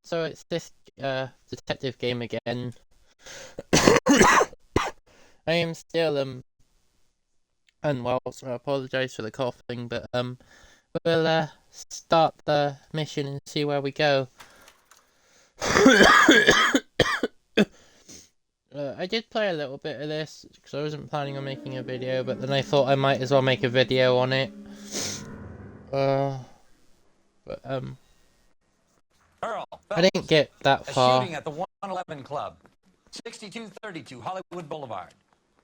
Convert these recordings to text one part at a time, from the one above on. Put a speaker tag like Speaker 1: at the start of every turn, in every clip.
Speaker 1: So it's this detective game again. I am still unwell, so I apologize for the coughing, but we'll start the mission and see where we go. I did play a little bit of this because I wasn't planning on making a video, but then I thought I might as well make a video on it. But
Speaker 2: Earl
Speaker 1: I
Speaker 2: Phelps,
Speaker 1: didn't get that
Speaker 2: a
Speaker 1: far.
Speaker 2: shooting at the 111 Club, 6232 Hollywood Boulevard.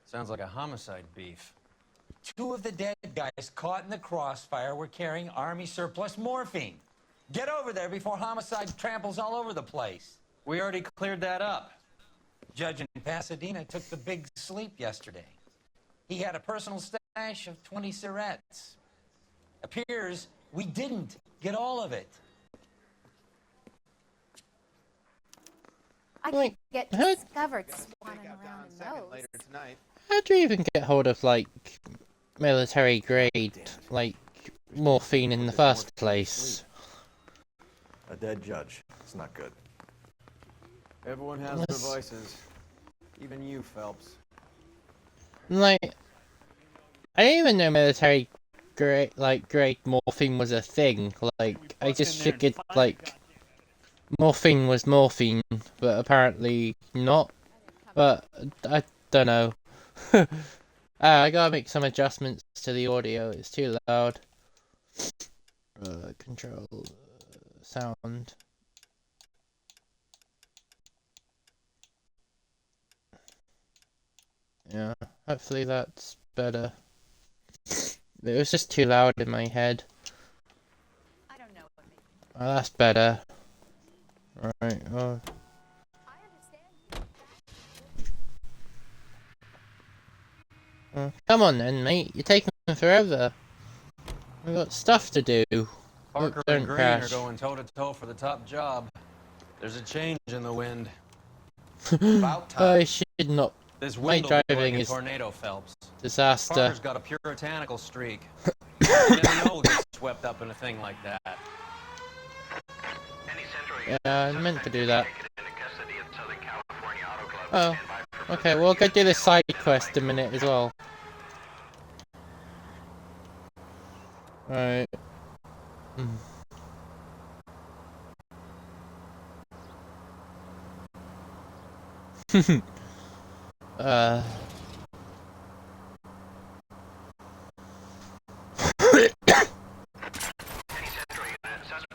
Speaker 2: Sounds like a homicide beef. Two of the dead guys caught in the crossfire were carrying Army surplus morphine. Get over there before homicide tramples all over the place. We already cleared that up. Judge in Pasadena took the big sleep yesterday. He had a personal stash of 20 cigarettes. Appears we didn't get all of it.
Speaker 3: I
Speaker 1: Like,
Speaker 3: get
Speaker 1: how-
Speaker 3: discovered swanning around in those.
Speaker 1: How do you even get hold of, like, military grade, like, morphine in the first place?
Speaker 4: A dead judge. It's not good.
Speaker 5: Everyone has their vices. Even you, Phelps.
Speaker 1: Like, I didn't even know military grade morphine was a thing. Like, I just figured, like, morphine was morphine, but apparently not. But I don't know. I gotta make some adjustments to the audio. It's too loud. Control sound. Yeah, hopefully that's better. It was just too loud in my head.
Speaker 3: I don't know what makes
Speaker 1: Oh, that's better. Right. Oh.
Speaker 3: I understand.
Speaker 1: Come on then, mate. You're taking forever. We've got stuff to do.
Speaker 5: Parker
Speaker 1: don't
Speaker 5: and Green
Speaker 1: crash.
Speaker 5: are going toe-to-toe for the top job. There's a change in the wind.
Speaker 4: About time.
Speaker 1: I should not.
Speaker 5: This
Speaker 1: My
Speaker 5: wind will be
Speaker 1: driving
Speaker 5: like a
Speaker 1: is
Speaker 5: tornado, Phelps.
Speaker 1: disaster.
Speaker 5: Parker's got a puritanical streak. You never know who'll get swept up in a thing like that.
Speaker 1: Yeah, I meant to do that. Oh, okay. We'll go do the side quest a minute as well. Right. uh.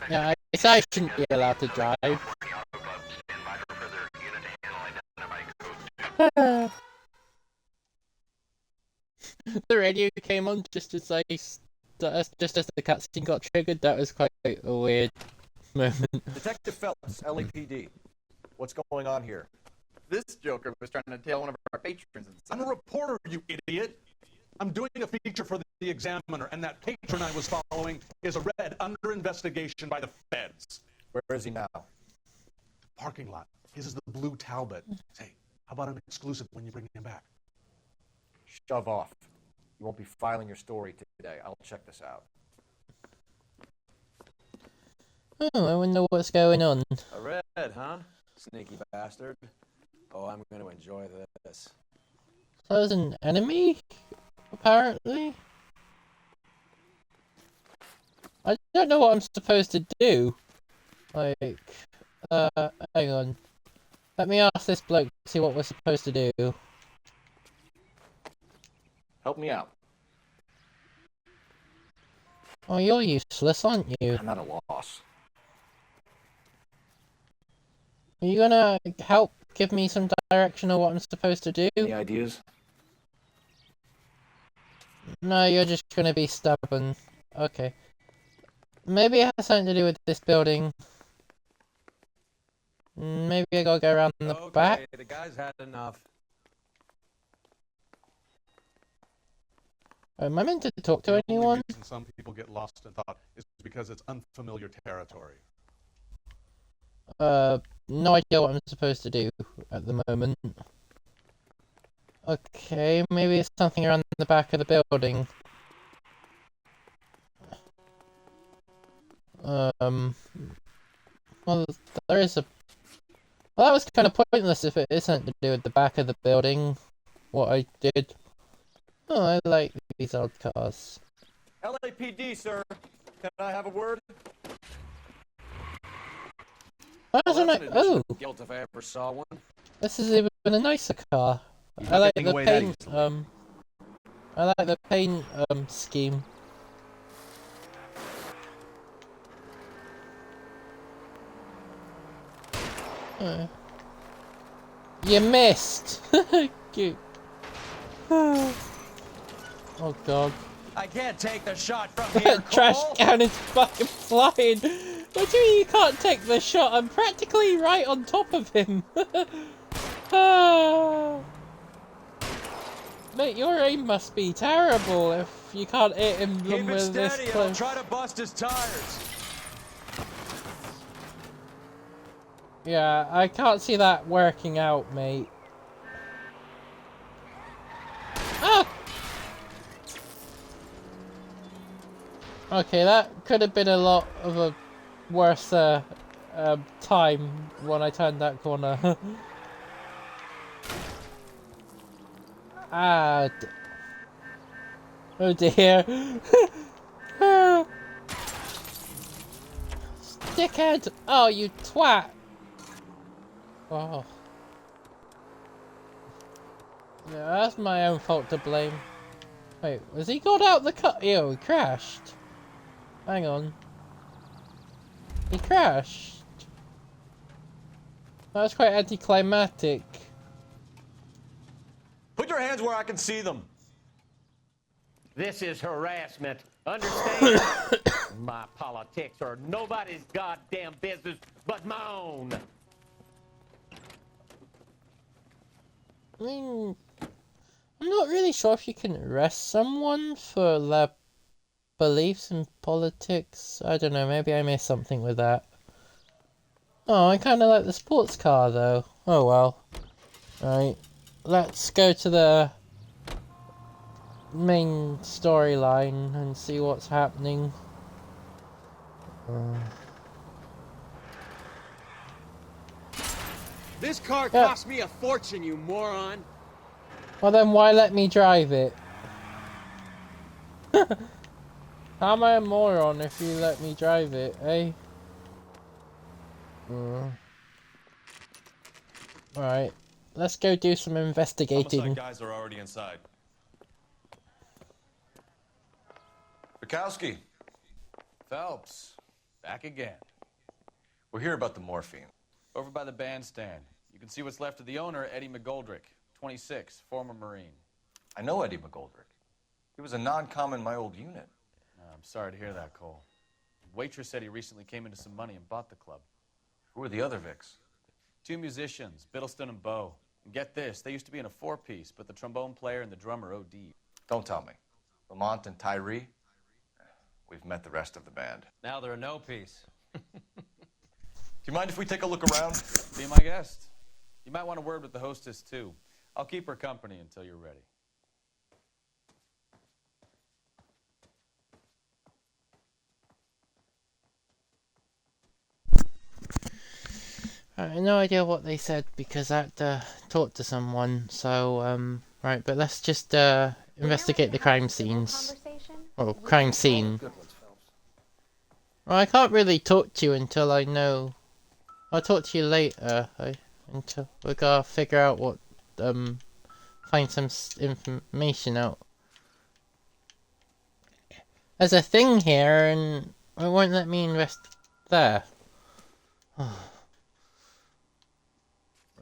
Speaker 1: Yeah, I guess I shouldn't be allowed to drive. The radio came on just as just as the cutscene got triggered. That was quite a weird moment.
Speaker 4: Detective Phelps, LAPD. What's going on here?
Speaker 6: This joker was trying to tail one of our patrons and
Speaker 7: I'm a reporter, you idiot. I'm doing a feature for the Examiner, and that patron I was following is under investigation by the feds.
Speaker 4: Where is he now?
Speaker 7: Parking lot. His is the blue Talbot. Say, how about an exclusive when you bring him back?
Speaker 4: Shove off. You won't be filing your story today. I'll check this out.
Speaker 1: Oh, I wonder what's going on.
Speaker 5: A red, huh? Sneaky bastard. Oh, I'm going to enjoy this.
Speaker 1: So there's an enemy, apparently. I don't know what I'm supposed to do. Like, hang on. Let me ask this bloke to see what we're supposed to do.
Speaker 4: Help me out.
Speaker 1: Oh, you're useless, aren't you?
Speaker 4: I'm at a loss.
Speaker 1: Are you gonna help give me some direction of what I'm supposed to do?
Speaker 4: Any ideas?
Speaker 1: No, you're just gonna be stubborn. Okay. Maybe it has something to do with this building. Maybe I gotta go around the back?
Speaker 5: Okay, the guy's had enough.
Speaker 1: Am I meant to talk to
Speaker 7: The only
Speaker 1: anyone?
Speaker 7: reason some people get lost in thought is because it's unfamiliar territory.
Speaker 1: No idea what I'm supposed to do at the moment. Okay, maybe it's something around the back of the building. Well, there is a... Well, that was kind of pointless if it isn't to do with the back of the building. What I did. Oh, I like these old cars.
Speaker 5: LAPD, sir. Can I have a word?
Speaker 1: Why isn't
Speaker 5: that's
Speaker 1: it?
Speaker 5: an admission
Speaker 1: Oh,
Speaker 5: of guilt if I ever saw one.
Speaker 1: this is even a nicer car.
Speaker 6: You're
Speaker 1: I
Speaker 6: not
Speaker 1: like
Speaker 6: getting
Speaker 1: the
Speaker 6: away that
Speaker 1: paint.
Speaker 6: easily.
Speaker 1: I like the paint scheme. You missed. Cute. Oh god.
Speaker 2: I can't take the shot from here,
Speaker 1: Trash
Speaker 2: Cole.
Speaker 1: can is fucking flying. What do you mean you can't take the shot? I'm practically right on top of him. Ah. Mate, your aim must be terrible if you can't hit him
Speaker 2: Keep it
Speaker 1: with this
Speaker 2: steady, and I'll
Speaker 1: close.
Speaker 2: try to bust his tires.
Speaker 1: Yeah, I can't see that working out, mate. Ah! Okay, that could have been a lot of a worse time when I turned that corner. Ah, oh dear. Dickhead! Oh, you twat! Oh. Yeah, that's my own fault to blame. Wait, has he got out the cut? Ew, he crashed. Hang on. He crashed. That was quite anticlimactic.
Speaker 5: Put your hands where I can see them.
Speaker 8: This is harassment. Understand? My politics are nobody's goddamn business but my own.
Speaker 1: I mean, I'm not really sure if you can arrest someone for their beliefs in politics. I don't know, maybe I missed something with that. Oh, I kind of like the sports car though. Oh well. Right, let's go to the main storyline and see what's happening.
Speaker 9: This car cost me a fortune, you moron.
Speaker 1: Well then why let me drive it? How am I a moron if you let me drive it, eh? Alright, let's go do some investigating.
Speaker 5: Homicide guys are already inside. Bukowski.
Speaker 6: Phelps, back again.
Speaker 5: We're here about the morphine.
Speaker 6: Over by the bandstand. You can see what's left of the owner, Eddie McGoldrick, 26, former Marine.
Speaker 5: I know Eddie McGoldrick. He was a non-com in my old unit.
Speaker 6: I'm sorry to hear that, Cole. The waitress said he recently came into some money and bought the club.
Speaker 5: Who are the other Vics?
Speaker 6: 2 musicians, Biddleston and Bow. And get this, they used to be in a 4-piece, but the trombone player and the drummer OD'd.
Speaker 5: Don't tell me. Lamont and Tyree? We've met the rest of the band.
Speaker 2: Now they're a no piece.
Speaker 5: Do you mind if we take a look around?
Speaker 6: Be my guest. You might want a word with the hostess, too. I'll keep her company until you're ready.
Speaker 1: I have no idea what they said because I had to talk to someone, so, right, but let's just, investigate the crime scenes. Oh, crime scene. Well, I can't really talk to you until I know. I'll talk to you later, until we gotta figure out what, find some information out. There's a thing here and it won't let me invest there.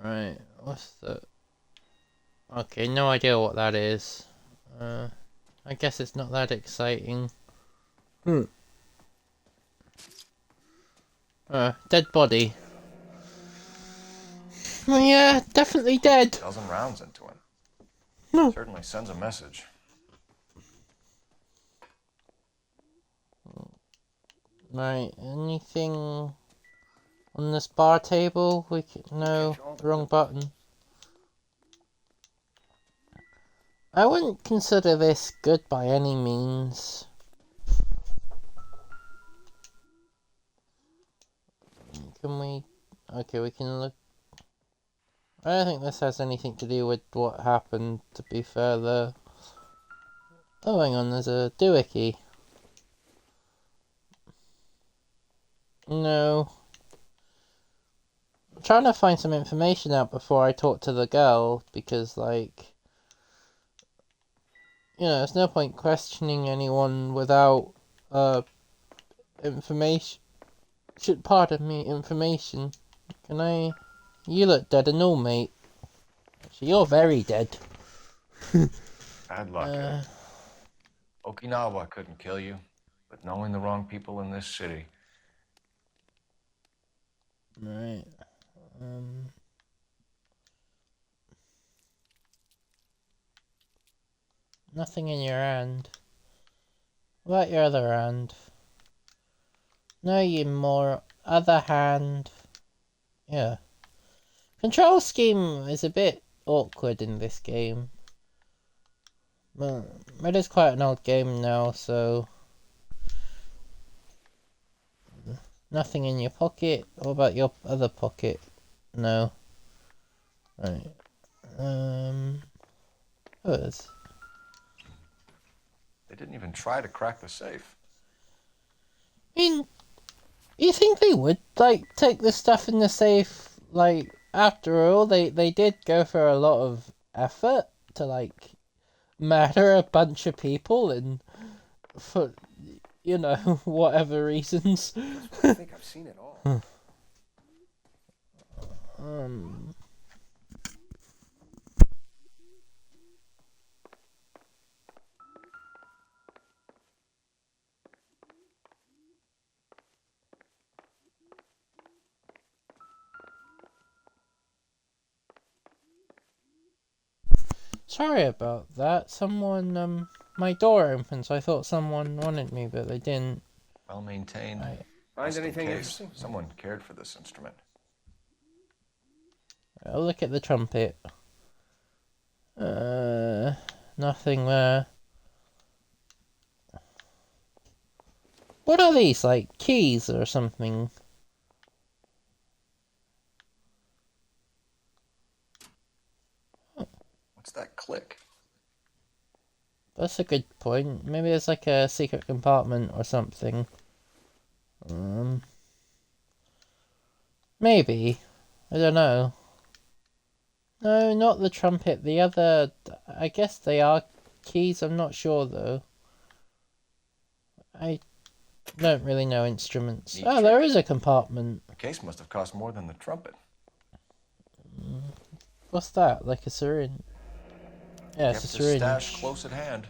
Speaker 1: Right, what's the... Okay, no idea what that is. I guess it's not that exciting. Dead body. Well, yeah, definitely dead.
Speaker 5: 12 rounds into him. Certainly sends a message.
Speaker 1: Right, anything on this bar table? No, wrong button. I wouldn't consider this good by any means. Can we... Okay, we can look... I don't think this has anything to do with what happened, to be fair, though. Oh, hang on, there's a doohickey. No. I'm trying to find some information out before I talk to the girl, because, like... You know, there's no point questioning anyone without, information. Pardon me, information. Can I... You look dead and all, mate. Actually, you're very dead.
Speaker 4: Bad luck, Ed. Okinawa couldn't kill you, but knowing the wrong people in this city.
Speaker 1: Right. Nothing in your hand. What about your other hand? No, you more... Other hand. Yeah. Control scheme is a bit awkward in this game. Well, it is quite an old game now, so... Nothing in your pocket. What about your other pocket? No. Right. What is?
Speaker 4: They didn't even try to crack the safe.
Speaker 1: I mean, you think they would, like, take the stuff in the safe, like, after all, they did go for a lot of effort to, like, murder a bunch of people and for, you know, whatever reasons.
Speaker 4: I think I've seen it all.
Speaker 1: Sorry about that. Someone, my door opened, so I thought someone wanted me, but they didn't.
Speaker 4: Well maintained.
Speaker 9: Find
Speaker 4: Just in
Speaker 9: anything
Speaker 4: case
Speaker 9: interesting?
Speaker 4: Someone cared for this instrument.
Speaker 1: I'll look at the trumpet. Nothing there. What are these, like, keys or something?
Speaker 4: What's that click?
Speaker 1: That's a good point. Maybe it's like a secret compartment or something. Maybe. I don't know. No, not the trumpet. The other... I guess they are keys. I'm not sure, though. I don't really know instruments.
Speaker 4: Neat
Speaker 1: Oh,
Speaker 4: trick.
Speaker 1: there is a compartment.
Speaker 4: The case must have cost more than the trumpet.
Speaker 1: What's that? Like a syringe? Yeah, it's a
Speaker 4: Kept his stash
Speaker 1: syringe.
Speaker 4: close at hand.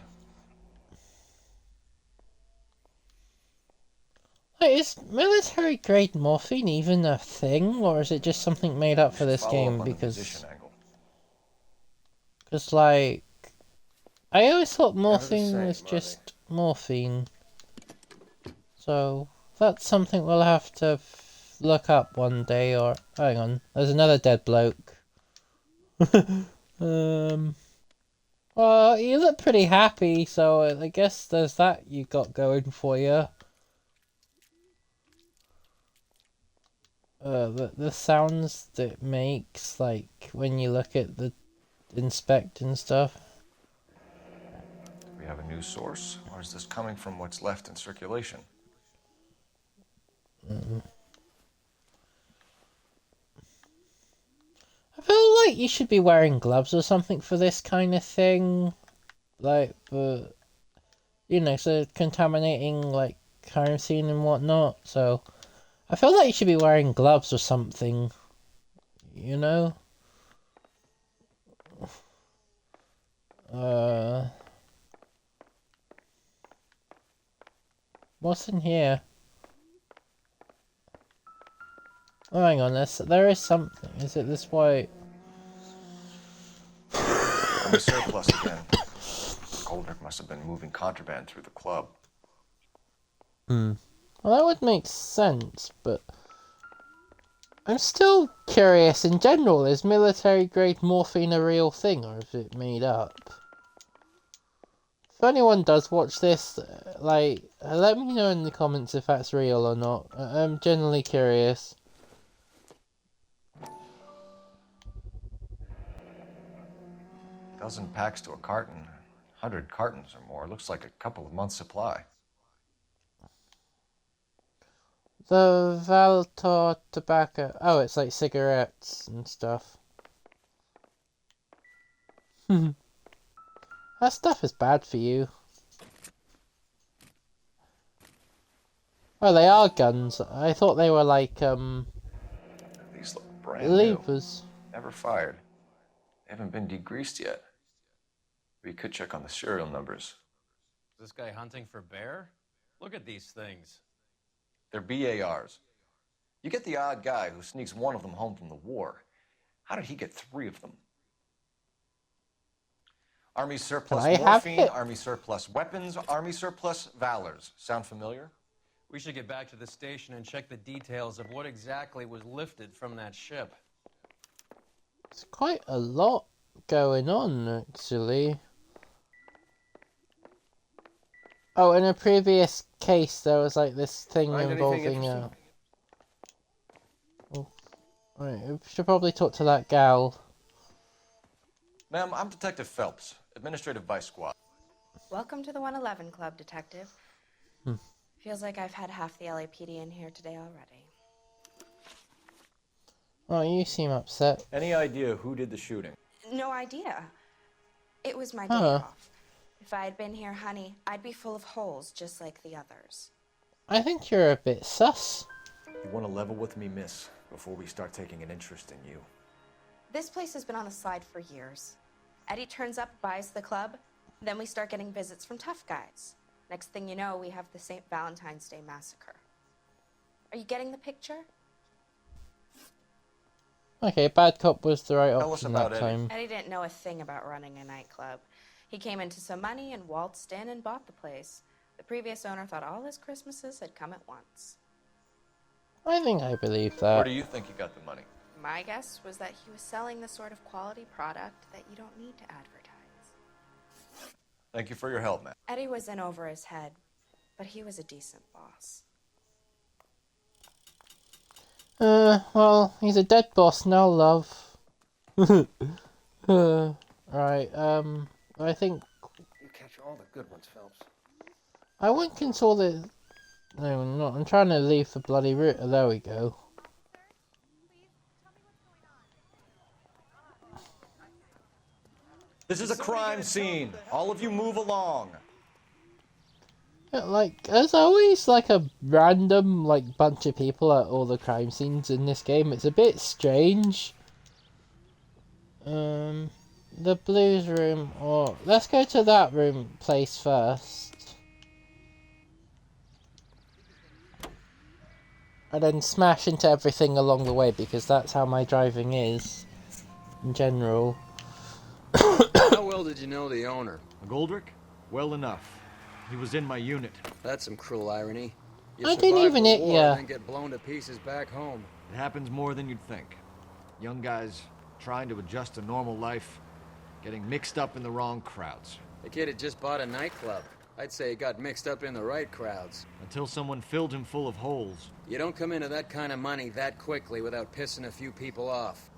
Speaker 1: Wait, is military grade morphine even a thing, or is it just something made up for this
Speaker 4: Follow
Speaker 1: game?
Speaker 4: up on the
Speaker 1: Because,
Speaker 4: position angle.
Speaker 1: like, I always thought
Speaker 9: the
Speaker 1: morphine
Speaker 9: same,
Speaker 1: was
Speaker 9: are they?
Speaker 1: just morphine. So that's something we'll have to look up one day. Or hang on, there's another dead bloke. Well, you look pretty happy, so I guess there's that you got going for you. The sounds that it makes, like, when you look at the inspect and stuff.
Speaker 4: Do we have a new source, or is this coming from what's left in circulation?
Speaker 1: I feel like you should be wearing gloves or something for this kind of thing. Like, but, you know, so contaminating, like, crime scene and whatnot, so... I feel like you should be wearing gloves or something, you know? What's in here? Oh, hang on, there is something. Is it this white?
Speaker 4: On the surplus again. Goldrick must have been moving contraband through the club.
Speaker 1: Well, that would make sense, but... I'm still curious in general, is military-grade morphine a real thing, or is it made up? If anyone does watch this, like, let me know in the comments if that's real or not. I'm genuinely curious.
Speaker 4: Dozen packs to a carton. 100 cartons or more. Looks like a couple of months' supply.
Speaker 1: The Valtor tobacco. Oh, it's like cigarettes and stuff. That stuff is bad for you. Oh, they are guns. I thought they were like,
Speaker 4: These look brand new.
Speaker 1: levers.
Speaker 4: Never fired. They haven't been degreased yet. We could check on the serial numbers.
Speaker 2: Is this guy hunting for bear? Look at these things.
Speaker 4: They're BARs. You get the odd guy who sneaks one of them home from the war. How did he get 3 of them? Army surplus
Speaker 1: Can I have
Speaker 4: morphine,
Speaker 1: it?
Speaker 4: Army surplus weapons, Army surplus valors. Sound familiar?
Speaker 2: We should get back to the station and check the details of what exactly was lifted from that ship.
Speaker 1: It's quite a lot going on, actually. Oh, in a previous case, there was like this thing
Speaker 5: Find anything
Speaker 1: involving
Speaker 5: interesting?
Speaker 1: Oh, right, we should probably talk to that gal.
Speaker 4: Ma'am, I'm Detective Phelps, Administrative Vice Squad.
Speaker 3: Welcome to the 111 Club, Detective. Feels like I've had half the LAPD in here today already.
Speaker 1: Oh, you seem upset.
Speaker 5: Any idea who did the shooting?
Speaker 3: No idea. It was my day
Speaker 1: Huh.
Speaker 3: off. If I had been here, honey, I'd be full of holes just like the others.
Speaker 1: I think you're a bit sus.
Speaker 5: You want to level with me, miss, before we start taking an interest in you.
Speaker 3: This place has been on the slide for years. Eddie turns up, buys the club, then we start getting visits from tough guys. Next thing you know, we have the St. Valentine's Day massacre. Are you getting the picture?
Speaker 1: Okay, bad cop was the right
Speaker 4: Tell us
Speaker 1: option
Speaker 4: about
Speaker 1: that
Speaker 4: Eddie.
Speaker 1: time.
Speaker 3: Eddie didn't know a thing about running a nightclub. He came into some money and waltzed in and bought the place. The previous owner thought all his Christmases had come at once.
Speaker 1: I think I believe
Speaker 4: Where
Speaker 1: that.
Speaker 4: do you think he got the money?
Speaker 3: My guess was that he was selling the sort of quality product that you don't need to advertise.
Speaker 4: Thank you for your help, ma'am.
Speaker 3: Eddie was in over his head, but he was a decent boss.
Speaker 1: Well, he's a dead boss now, love. Right, I think
Speaker 5: You catch all the good ones, Phelps.
Speaker 1: I won't console the... No, I'm not. I'm trying to leave the bloody router. There we go.
Speaker 4: This is a crime scene. All of you move along.
Speaker 1: Yeah, like, there's always like a random like bunch of people at all the crime scenes in this game. It's a bit strange. The blues room, or let's go to that room place first, and then smash into everything along the way because that's how my driving is in general.
Speaker 9: How well did you know the owner?
Speaker 5: Goldrick? Well enough. He was in my unit.
Speaker 9: That's some cruel irony. You
Speaker 1: I didn't
Speaker 9: survive
Speaker 1: even
Speaker 9: the
Speaker 1: hit
Speaker 9: war
Speaker 1: ya.
Speaker 9: and then get blown to pieces back home.
Speaker 5: It happens more than you'd think. Young guys trying to adjust to normal life, getting mixed up in the wrong crowds.
Speaker 9: The kid had just bought a nightclub. I'd say he got mixed up in the right crowds.
Speaker 5: Until someone filled him full of holes.
Speaker 9: You don't come into that kind of money that quickly without pissing a few people off.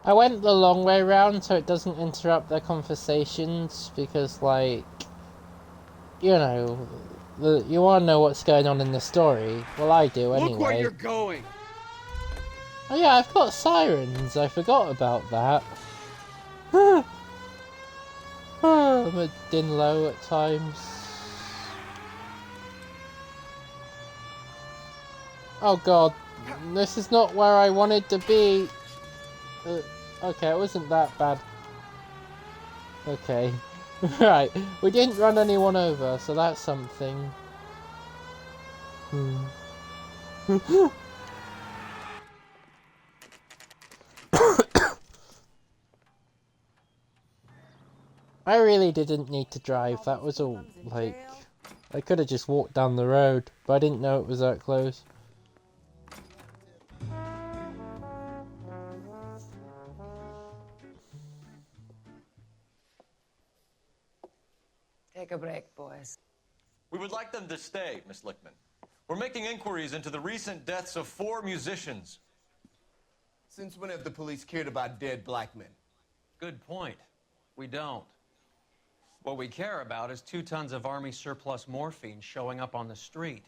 Speaker 1: I went the long way round so it doesn't interrupt their conversations because, like, you know, you want to know what's going on in the story. Well, I do anyway.
Speaker 9: Look where you're going!
Speaker 1: Oh yeah, I've got sirens. I forgot about that. I'm a din low at times. Oh god, this is not where I wanted to be. Okay, it wasn't that bad. Okay. Right, we didn't run anyone over, so that's something. I really didn't need to drive, that was all, like... I could have just walked down the road, but I didn't know it was that close.
Speaker 10: Take a break, boys.
Speaker 4: We would like them to stay, Miss Lickman. We're making inquiries into the recent deaths of 4 musicians.
Speaker 11: Since when have the police cared about dead black men?
Speaker 2: Good point. We don't. What we care about is 2 tons of Army surplus morphine showing up on the street.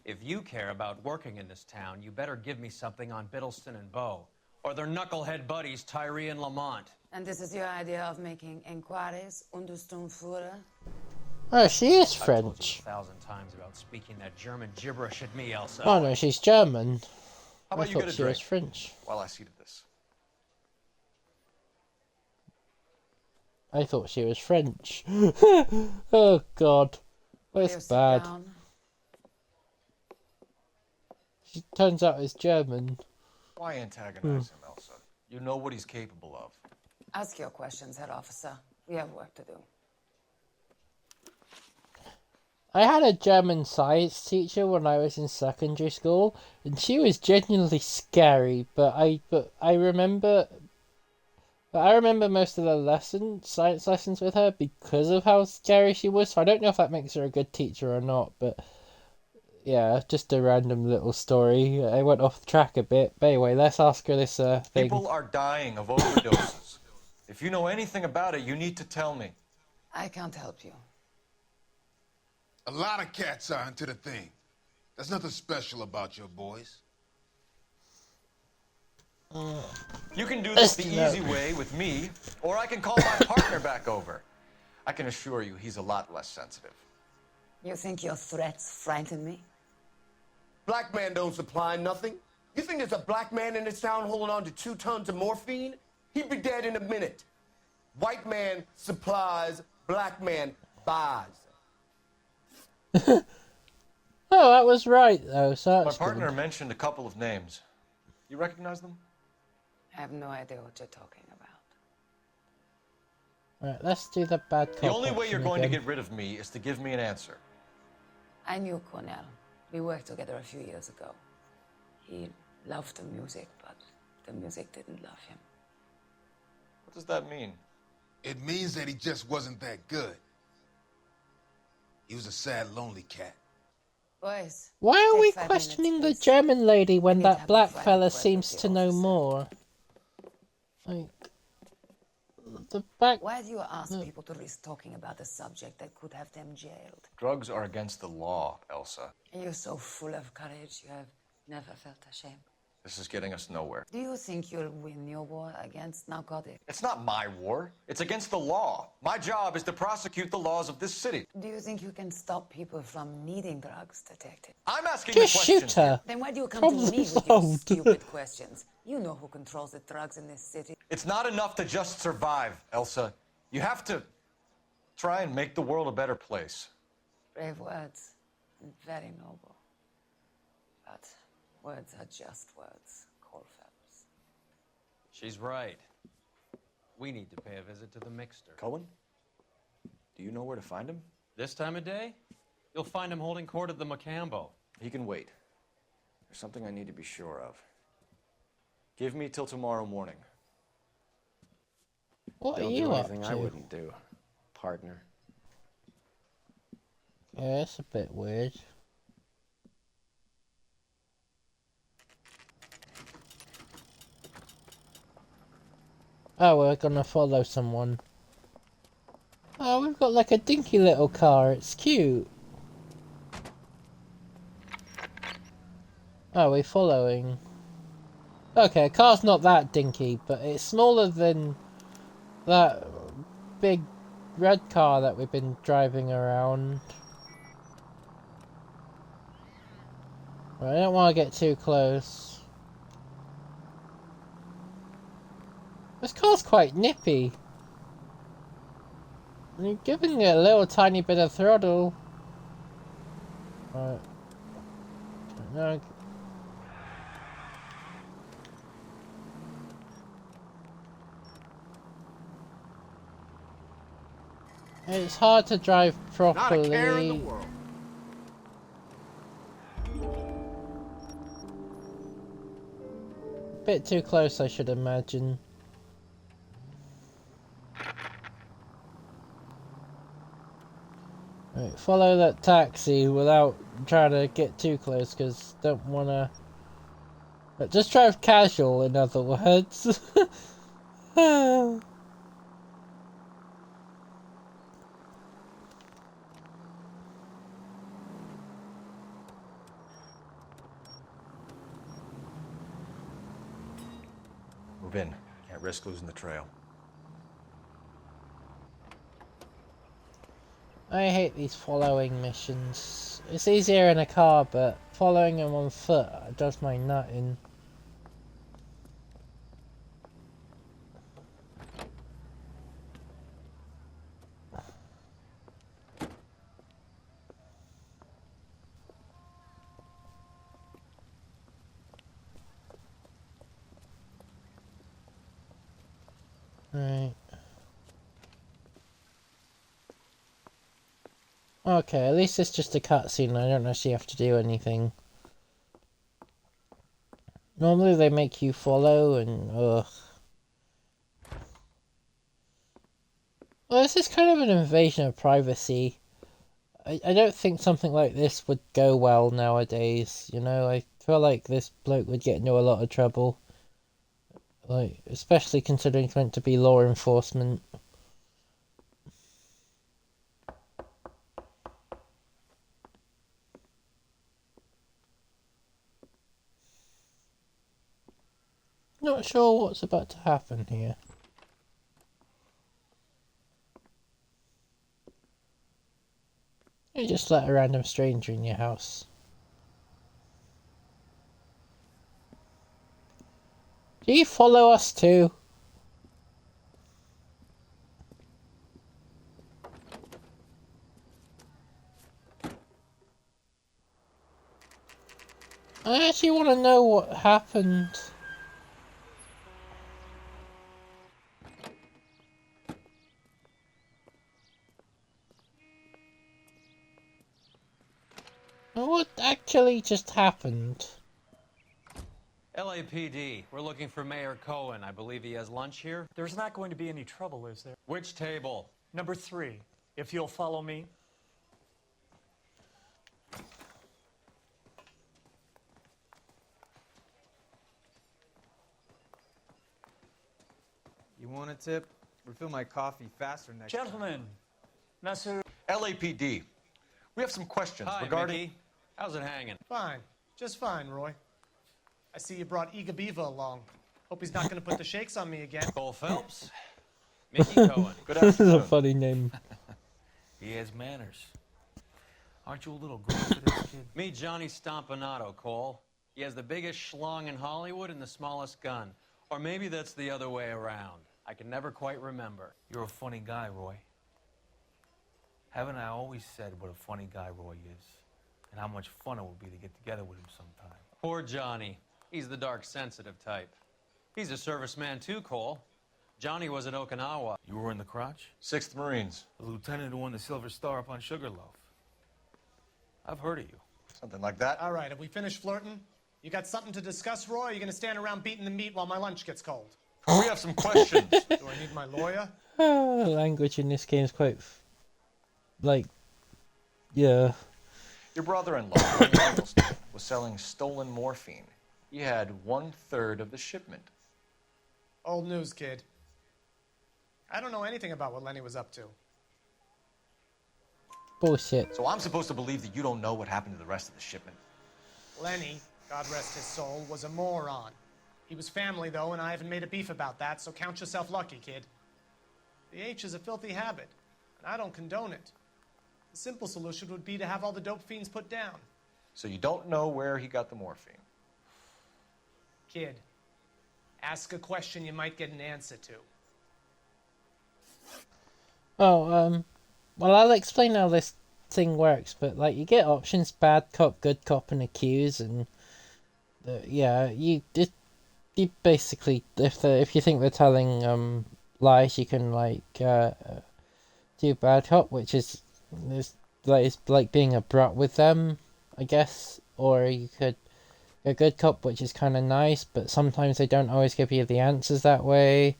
Speaker 2: If you care about working in this town, you better give me something on Biddleston and Bow, or their knucklehead buddies Tyree and Lamont.
Speaker 10: And this is your idea of making inquiries, Untersturmführer?
Speaker 1: Oh, she is
Speaker 2: I've told you
Speaker 1: French.
Speaker 2: 1,000 times about speaking that German gibberish at me, Elsa.
Speaker 1: Oh no, she's German.
Speaker 4: How about
Speaker 1: I
Speaker 4: you
Speaker 1: thought
Speaker 4: get a
Speaker 1: she was
Speaker 4: drink
Speaker 1: French.
Speaker 4: while I see to this?
Speaker 1: I thought she was French. Oh god. That's bad. She turns out it's German.
Speaker 4: Why antagonize him, Elsa? You know what he's capable of.
Speaker 10: Ask your questions, head officer. We have work to do.
Speaker 1: I had a German science teacher when I was in secondary school, and she was genuinely scary. But I remember most of the science lessons with her because of how scary she was. So I don't know if that makes her a good teacher or not. But yeah, just a random little story. I went off track a bit. But anyway, let's ask her this thing.
Speaker 4: People are dying of overdoses. If you know anything about it, you need to tell me.
Speaker 10: I can't help you.
Speaker 11: A lot of cats are into the thing. There's nothing special about your boys.
Speaker 4: You can do this the easy way with me, or I can call my partner back over. I can assure you he's a lot less sensitive.
Speaker 10: You think your threats frighten me?
Speaker 12: Black man don't supply nothing. You think there's a black man in this town holding on to 2 tons of morphine? He'd be dead in a minute. White man supplies, black man buys.
Speaker 1: Oh, that was right though. So
Speaker 4: My partner mentioned a couple of names. You recognize them?
Speaker 10: I have no idea what you're talking about.
Speaker 1: Right, let's do the bad cop.
Speaker 4: The only way you're going to
Speaker 1: again.
Speaker 4: get rid of me is to give me an answer.
Speaker 10: I knew Cornell. We worked together a few years ago. He loved the music, but the music didn't love him.
Speaker 4: What does that mean?
Speaker 11: It means that he just wasn't that good. He was a sad, lonely cat.
Speaker 10: Boys,
Speaker 1: Why are we
Speaker 10: take 5
Speaker 1: questioning
Speaker 10: minutes,
Speaker 1: the German lady when
Speaker 10: need to
Speaker 1: that
Speaker 10: have a
Speaker 1: black
Speaker 10: private
Speaker 1: fella
Speaker 10: word
Speaker 1: seems
Speaker 10: with
Speaker 1: to
Speaker 10: the
Speaker 1: know
Speaker 10: officer.
Speaker 1: more? Like, the back.
Speaker 10: Why do you ask people to risk talking about a subject that could have them jailed?
Speaker 4: Drugs are against the law, Elsa.
Speaker 10: And you're so full of courage, you have never felt ashamed.
Speaker 4: This is getting us nowhere.
Speaker 10: Do you think you'll win your war against narcotics?
Speaker 4: It's not my war. It's against the law. My job is to prosecute the laws of this city.
Speaker 10: Do you think you can stop people from needing drugs, detective?
Speaker 4: I'm asking
Speaker 1: Just
Speaker 4: the question.
Speaker 1: shoot her.
Speaker 10: Then why do you come
Speaker 1: Problem
Speaker 10: to me with your
Speaker 1: solved.
Speaker 10: stupid questions? You know who controls the drugs in this city.
Speaker 4: It's not enough to just survive, Elsa. You have to try and make the world a better place.
Speaker 10: Brave words and very noble. But words are just words, Cole Phelps.
Speaker 2: She's right. We need to pay a visit to the mixer.
Speaker 4: Cohen? Do you know where to find him?
Speaker 2: This time of day, you'll find him holding court at the Macambo.
Speaker 4: He can wait. There's something I need to be sure of. Give me till tomorrow morning.
Speaker 1: What are
Speaker 8: Don't
Speaker 1: you
Speaker 8: do
Speaker 1: up
Speaker 8: anything I
Speaker 1: to?
Speaker 8: wouldn't do, partner.
Speaker 1: Yeah, it's a bit weird. Oh, we're gonna follow someone. Oh, we've got like a dinky little car. It's cute. Oh, we're following. Okay, car's not that dinky, but it's smaller than that big red car that we've been driving around. Right, I don't want to get too close. This car's quite nippy. You're giving it a little tiny bit of throttle. Right. No. It's hard to drive properly.
Speaker 11: Not a care in the world.
Speaker 1: Bit too close, I should imagine. Right, follow that taxi without trying to get too close, because don't want to... Just drive casual, in other words.
Speaker 4: Move in. Can't risk losing the trail.
Speaker 1: I hate these following missions. It's easier in a car, but following them on foot does my nut in. Right. Okay, at least it's just a cutscene. I don't actually have to do anything. Normally they make you follow and ugh. Well, this is kind of an invasion of privacy. I don't think something like this would go well nowadays, you know? I feel like this bloke would get into a lot of trouble. Like, especially considering it's meant to be law enforcement. Not sure what's about to happen here. You just let a random stranger in your house. Do you follow us too? I actually want to know what happened. What actually just happened?
Speaker 2: LAPD, we're looking for Mayor Cohen. I believe he has lunch here.
Speaker 13: There's not going to be any trouble, is there?
Speaker 2: Which table?
Speaker 13: Number 3, if you'll follow me.
Speaker 14: You want a tip? Refill my coffee faster next time.
Speaker 13: Gentlemen, Monsieur...
Speaker 4: LAPD. We have some questions
Speaker 2: Hi,
Speaker 4: regarding...
Speaker 2: Mickey. How's it hanging?
Speaker 15: Fine. Just fine, Roy. I see you brought Iga Beaver along. Hope he's not going to put the shakes on me again.
Speaker 2: Cole Phelps. Mickey Cohen.
Speaker 4: Good
Speaker 1: This is a
Speaker 4: afternoon.
Speaker 1: funny name.
Speaker 2: He has manners. Aren't you a little grown for this kid? Meet Johnny Stompanato, Cole. He has the biggest schlong in Hollywood and the smallest gun. Or maybe that's the other way around. I can never quite remember.
Speaker 16: You're a funny guy, Roy. Haven't I always said what a funny guy Roy is? And how much fun it would be to get together with him sometime.
Speaker 2: Poor Johnny. He's the dark, sensitive type. He's a serviceman too, Cole. Johnny was at Okinawa.
Speaker 16: You were in the crotch?
Speaker 4: 6th Marines.
Speaker 16: The lieutenant who won the Silver Star up on Sugarloaf. I've heard of you.
Speaker 4: Something like that.
Speaker 15: All right, have we finished flirting? You got something to discuss, Roy? Or are you going to stand around beating the meat while my lunch gets cold?
Speaker 4: We have some questions.
Speaker 15: Do I need my lawyer?
Speaker 1: Language in this game is quite... like... yeah.
Speaker 4: Your brother-in-law, Lenny Eggleston, was selling stolen morphine. He had 1/3 of the shipment.
Speaker 15: Old news, kid. I don't know anything about what Lenny was up to.
Speaker 1: Bullshit.
Speaker 4: So I'm supposed to believe that you don't know what happened to the rest of the shipment?
Speaker 15: Lenny, God rest his soul, was a moron. He was family, though, and I haven't made a beef about that, so count yourself lucky, kid. The H is a filthy habit, and I don't condone it. The simple solution would be to have all the dope fiends put down.
Speaker 4: So you don't know where he got the morphine?
Speaker 15: Kid, ask a question you might get an answer to.
Speaker 1: Oh, well, I'll explain how this thing works, but, like, you get options, bad cop, good cop, and accuse, and, yeah, you basically, if you think they're telling, lies, you can, like, do bad cop, which is, it's like being a brat with them, I guess, or you could, a good cop, which is kind of nice, but sometimes they don't always give you the answers that way,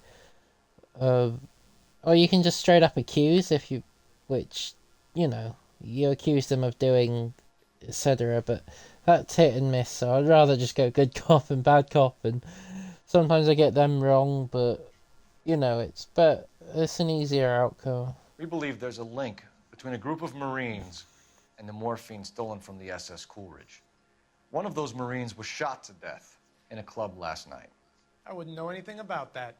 Speaker 1: or you can just straight up accuse which, you know, you accuse them of doing, etc., but that's hit and miss, so I'd rather just go good cop and bad cop, and sometimes I get them wrong, but, you know, it's an easier outcome.
Speaker 4: We believe there's a link between a group of Marines and the morphine stolen from the SS Coolidge. One of those Marines was shot to death in a club last night.
Speaker 15: I wouldn't know anything about that.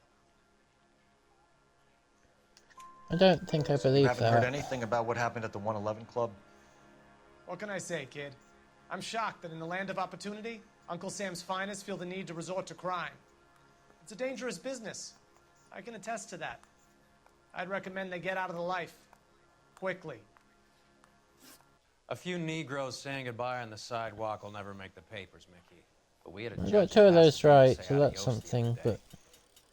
Speaker 1: I don't think I
Speaker 5: So
Speaker 1: believe
Speaker 5: you haven't
Speaker 1: that.
Speaker 5: heard anything about what happened at the 111 Club?
Speaker 15: What can I say, kid? I'm shocked that in the land of opportunity, Uncle Sam's finest feel the need to resort to crime. It's a dangerous business. I can attest to that. I'd recommend they get out of the life. Quickly.
Speaker 2: A few Negroes saying goodbye on the sidewalk will never make the papers, Mickey. But we had a
Speaker 1: I
Speaker 2: judge
Speaker 1: got two
Speaker 2: in
Speaker 1: of those
Speaker 2: Pasadena
Speaker 1: right,
Speaker 2: say
Speaker 1: so that's
Speaker 2: adios the other
Speaker 1: something,
Speaker 2: day.
Speaker 1: but...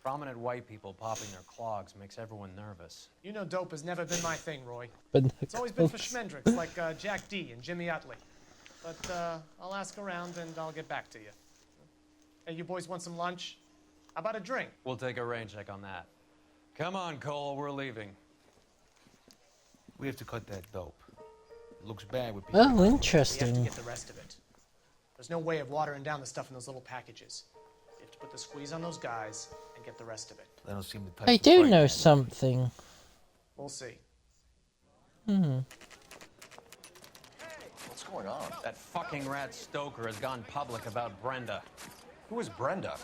Speaker 2: Prominent white people popping their clogs makes everyone nervous.
Speaker 15: You know dope has never been my thing, Roy.
Speaker 1: But
Speaker 15: It's always been for schmendricks like Jack D and Jimmy Utley. But I'll ask around and I'll get back to you. Hey, you boys want some lunch? How about a drink?
Speaker 2: We'll take a rain check on that. Come on, Cole, we're leaving.
Speaker 16: We have to cut that dope. It looks bad with people.
Speaker 1: Oh,
Speaker 15: We have to
Speaker 1: interesting.
Speaker 15: get the rest of it. There's no way of watering down the stuff in those little packages. You have to put the squeeze on those guys and get the rest of it.
Speaker 16: They don't seem the type
Speaker 1: I
Speaker 16: to
Speaker 1: do
Speaker 16: fight,
Speaker 1: know
Speaker 16: man.
Speaker 1: something.
Speaker 15: We'll see.
Speaker 5: What's going on?
Speaker 2: That fucking rat Stoker has gone public about Brenda.
Speaker 5: Who is Brenda?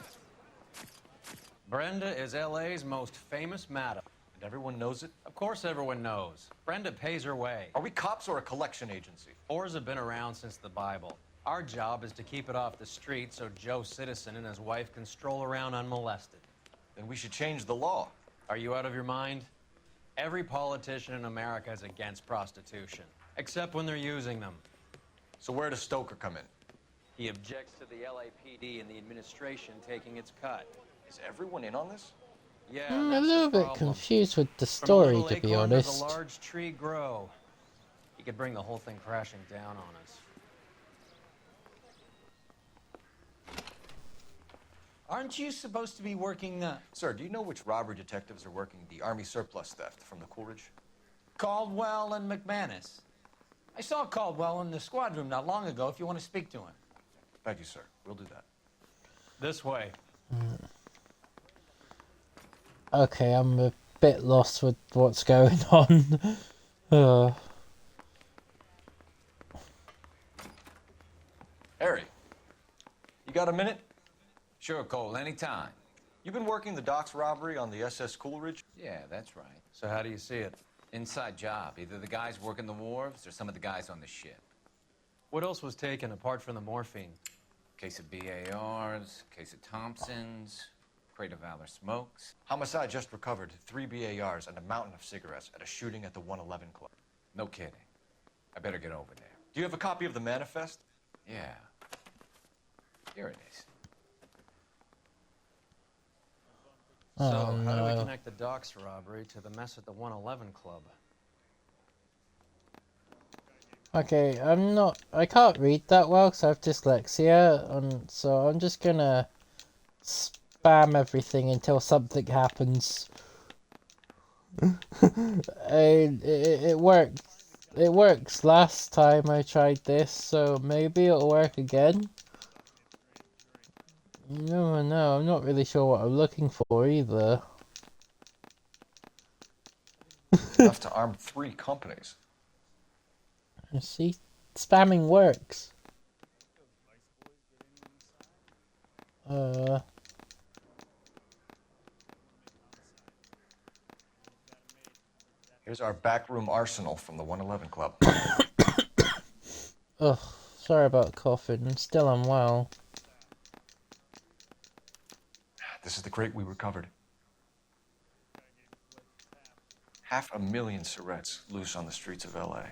Speaker 2: Brenda is LA's most famous madam.
Speaker 5: And everyone knows it?
Speaker 2: Of course everyone knows. Brenda pays her way.
Speaker 5: Are we cops or a collection agency?
Speaker 2: Whores have been around since the Bible. Our job is to keep it off the street so Joe Citizen and his wife can stroll around unmolested.
Speaker 5: Then we should change the law.
Speaker 2: Are you out of your mind? Every politician in America is against prostitution, except when they're using them.
Speaker 5: So where does Stoker come in?
Speaker 2: He objects to the LAPD and the administration taking its cut.
Speaker 5: Is everyone in on this?
Speaker 2: Yeah,
Speaker 1: I'm a
Speaker 2: that's the
Speaker 1: little bit
Speaker 2: problem.
Speaker 1: confused with the
Speaker 2: From a
Speaker 1: story,
Speaker 2: little
Speaker 1: to be
Speaker 2: acorn does
Speaker 1: honest.
Speaker 2: a large tree grow. He could bring the whole thing crashing down on us. Aren't you supposed to be working
Speaker 5: Sir, do you know which robbery detectives are working the Army surplus theft from the Coolidge?
Speaker 2: Caldwell and McManus? I saw Caldwell in the squad room not long ago if you want to speak to him.
Speaker 5: Thank you, sir. We'll do that.
Speaker 2: This way.
Speaker 1: Okay, I'm a bit lost with what's going on.
Speaker 5: Harry, you got a minute?
Speaker 17: Sure, Cole, anytime.
Speaker 5: You've been working the docks robbery on the SS Coolidge?
Speaker 17: Yeah, that's right.
Speaker 2: So how do you see it?
Speaker 17: Inside job. Either the guys working the wharves or some of the guys on the ship.
Speaker 2: What else was taken apart from the morphine?
Speaker 17: Case of BARs, case of Thompsons, crate of Valor smokes.
Speaker 5: Homicide just recovered 3 BARs and a mountain of cigarettes at a shooting at the 111 Club.
Speaker 17: No kidding. I better get over there.
Speaker 5: Do you have a copy of the manifest?
Speaker 17: Yeah. Here it is.
Speaker 1: Oh,
Speaker 2: So, how do we
Speaker 1: no.
Speaker 2: connect the docks robbery to the mess at the 111 Club?
Speaker 1: Okay, I can't read that well because I have dyslexia, and so I'm just gonna spam everything until something happens. It worked. It works last time I tried this, so maybe it'll work again. No, I'm not really sure what I'm looking for either.
Speaker 5: Enough to arm 3 companies.
Speaker 1: See, spamming works.
Speaker 5: Here's our backroom arsenal from the 111 Club.
Speaker 1: Ugh, sorry about coughing. I'm still unwell.
Speaker 5: This is the crate we recovered. 500,000 cigarettes loose on the streets of LA.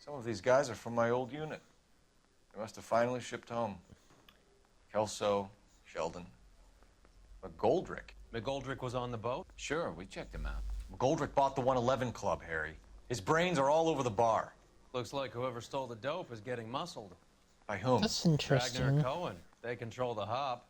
Speaker 5: Some of these guys are from my old unit. They must have finally shipped home. Kelso, Sheldon, McGoldrick.
Speaker 2: McGoldrick was on the boat?
Speaker 17: Sure, we checked him out.
Speaker 5: McGoldrick bought the 111 Club, Harry. His brains are all over the bar.
Speaker 2: Looks like whoever stole the dope is getting muscled.
Speaker 5: By whom?
Speaker 1: That's
Speaker 2: Ragnar
Speaker 1: interesting.
Speaker 2: and Cohen. They control the hop.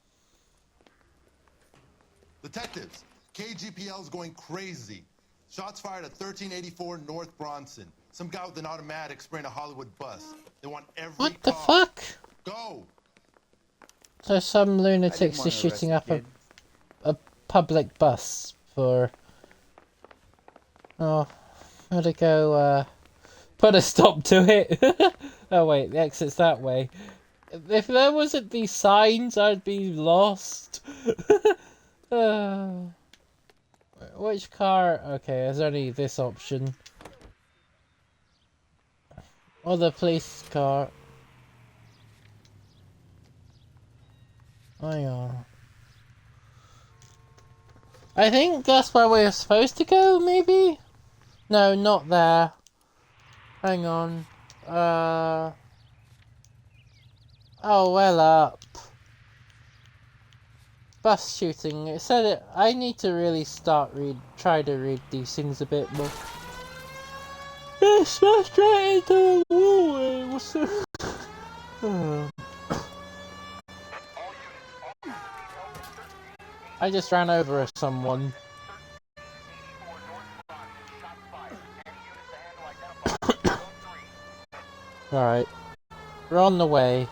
Speaker 11: Detectives, KGPL's going crazy. Shots fired at 1384 North Bronson. Some guy with an automatic spraying a Hollywood bus. They want every
Speaker 1: What the
Speaker 11: car.
Speaker 1: fuck?
Speaker 11: Go!
Speaker 1: So some lunatics
Speaker 17: wanna
Speaker 1: are shooting
Speaker 17: arrest
Speaker 1: up
Speaker 17: the
Speaker 1: a public bus for... Oh, gotta go, put a stop to it. Oh wait, the exit's that way. if there wasn't these signs, I'd be lost. Which car? Okay, there's only this option. Or the police car. Hang on. I think that's where we're supposed to go, maybe? No, not there. Hang on. Oh, well up. Bus shooting. It said it. I need to really try to read these things a bit more. It's straight into the wall. What's the... I just ran over someone. Alright. We're on the way.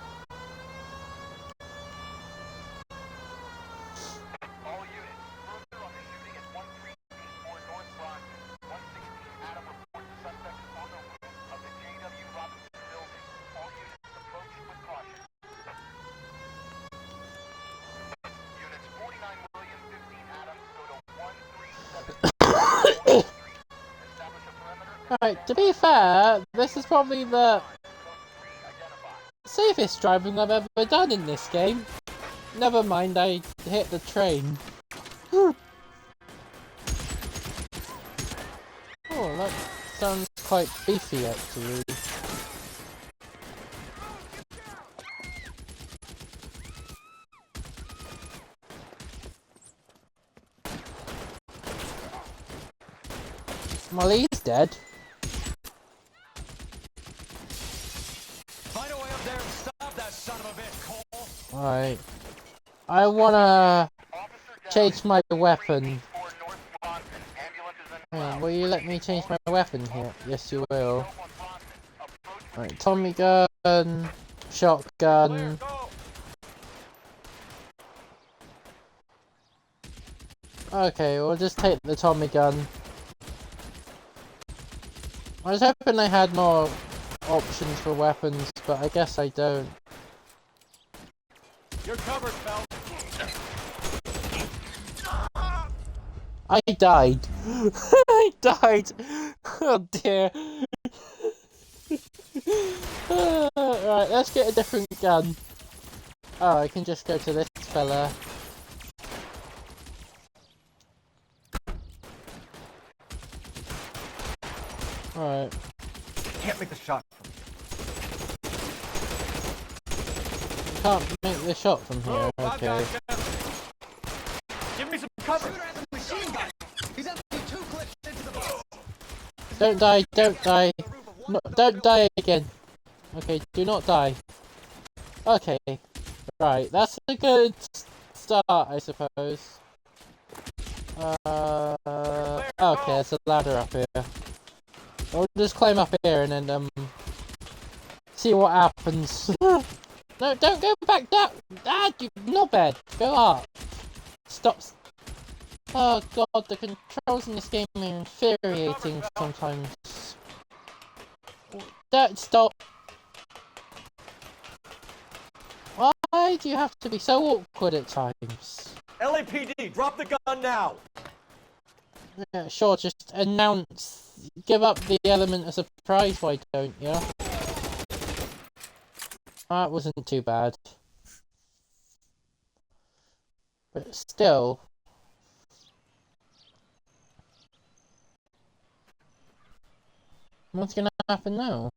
Speaker 1: Alright, to be fair, this is probably the safest driving I've ever done in this game. Never mind, I hit the train. Oh, that sounds quite beefy actually. Well, he's dead.
Speaker 2: Find a way up there and stop that son of a bitch, Cole.
Speaker 1: Alright. I wanna change my weapon. Hang on, will you let me change my weapon here? Yes, you will. Alright, Tommy gun, shotgun. Okay, we'll just take the Tommy gun. I was hoping I had more options for weapons, but I guess I don't.
Speaker 6: You're covered, Phelps.
Speaker 1: I died. I died. Oh dear. Right, let's get a different gun. Oh, I can just go to this fella. Alright.
Speaker 14: Can't make the shot.
Speaker 1: Can't make the shot from here, okay.
Speaker 6: Give me some cover.
Speaker 1: Don't die, don't die. No, don't die again. Okay, do not die. Okay. Right, that's a good start, I suppose. Okay, there's a ladder up here. I'll just climb up here and then, see what happens. No, don't go back down! Ah, not bad. Go up. Stop. Oh god, the controls in this game are infuriating sometimes. Don't stop. Why do you have to be so awkward at times?
Speaker 18: LAPD, drop the gun now!
Speaker 1: Yeah, sure, just announce. Give up the element of surprise, why don't you? That wasn't too bad. But still. What's gonna happen now?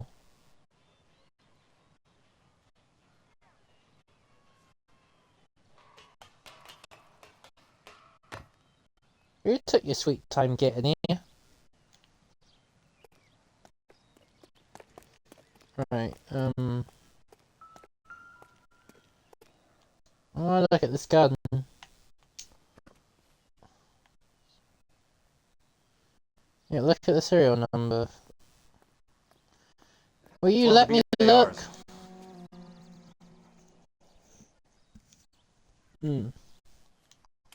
Speaker 1: You took your sweet time getting here. Right, I wanna look at this gun. Yeah, look at the serial number. Will you let me look?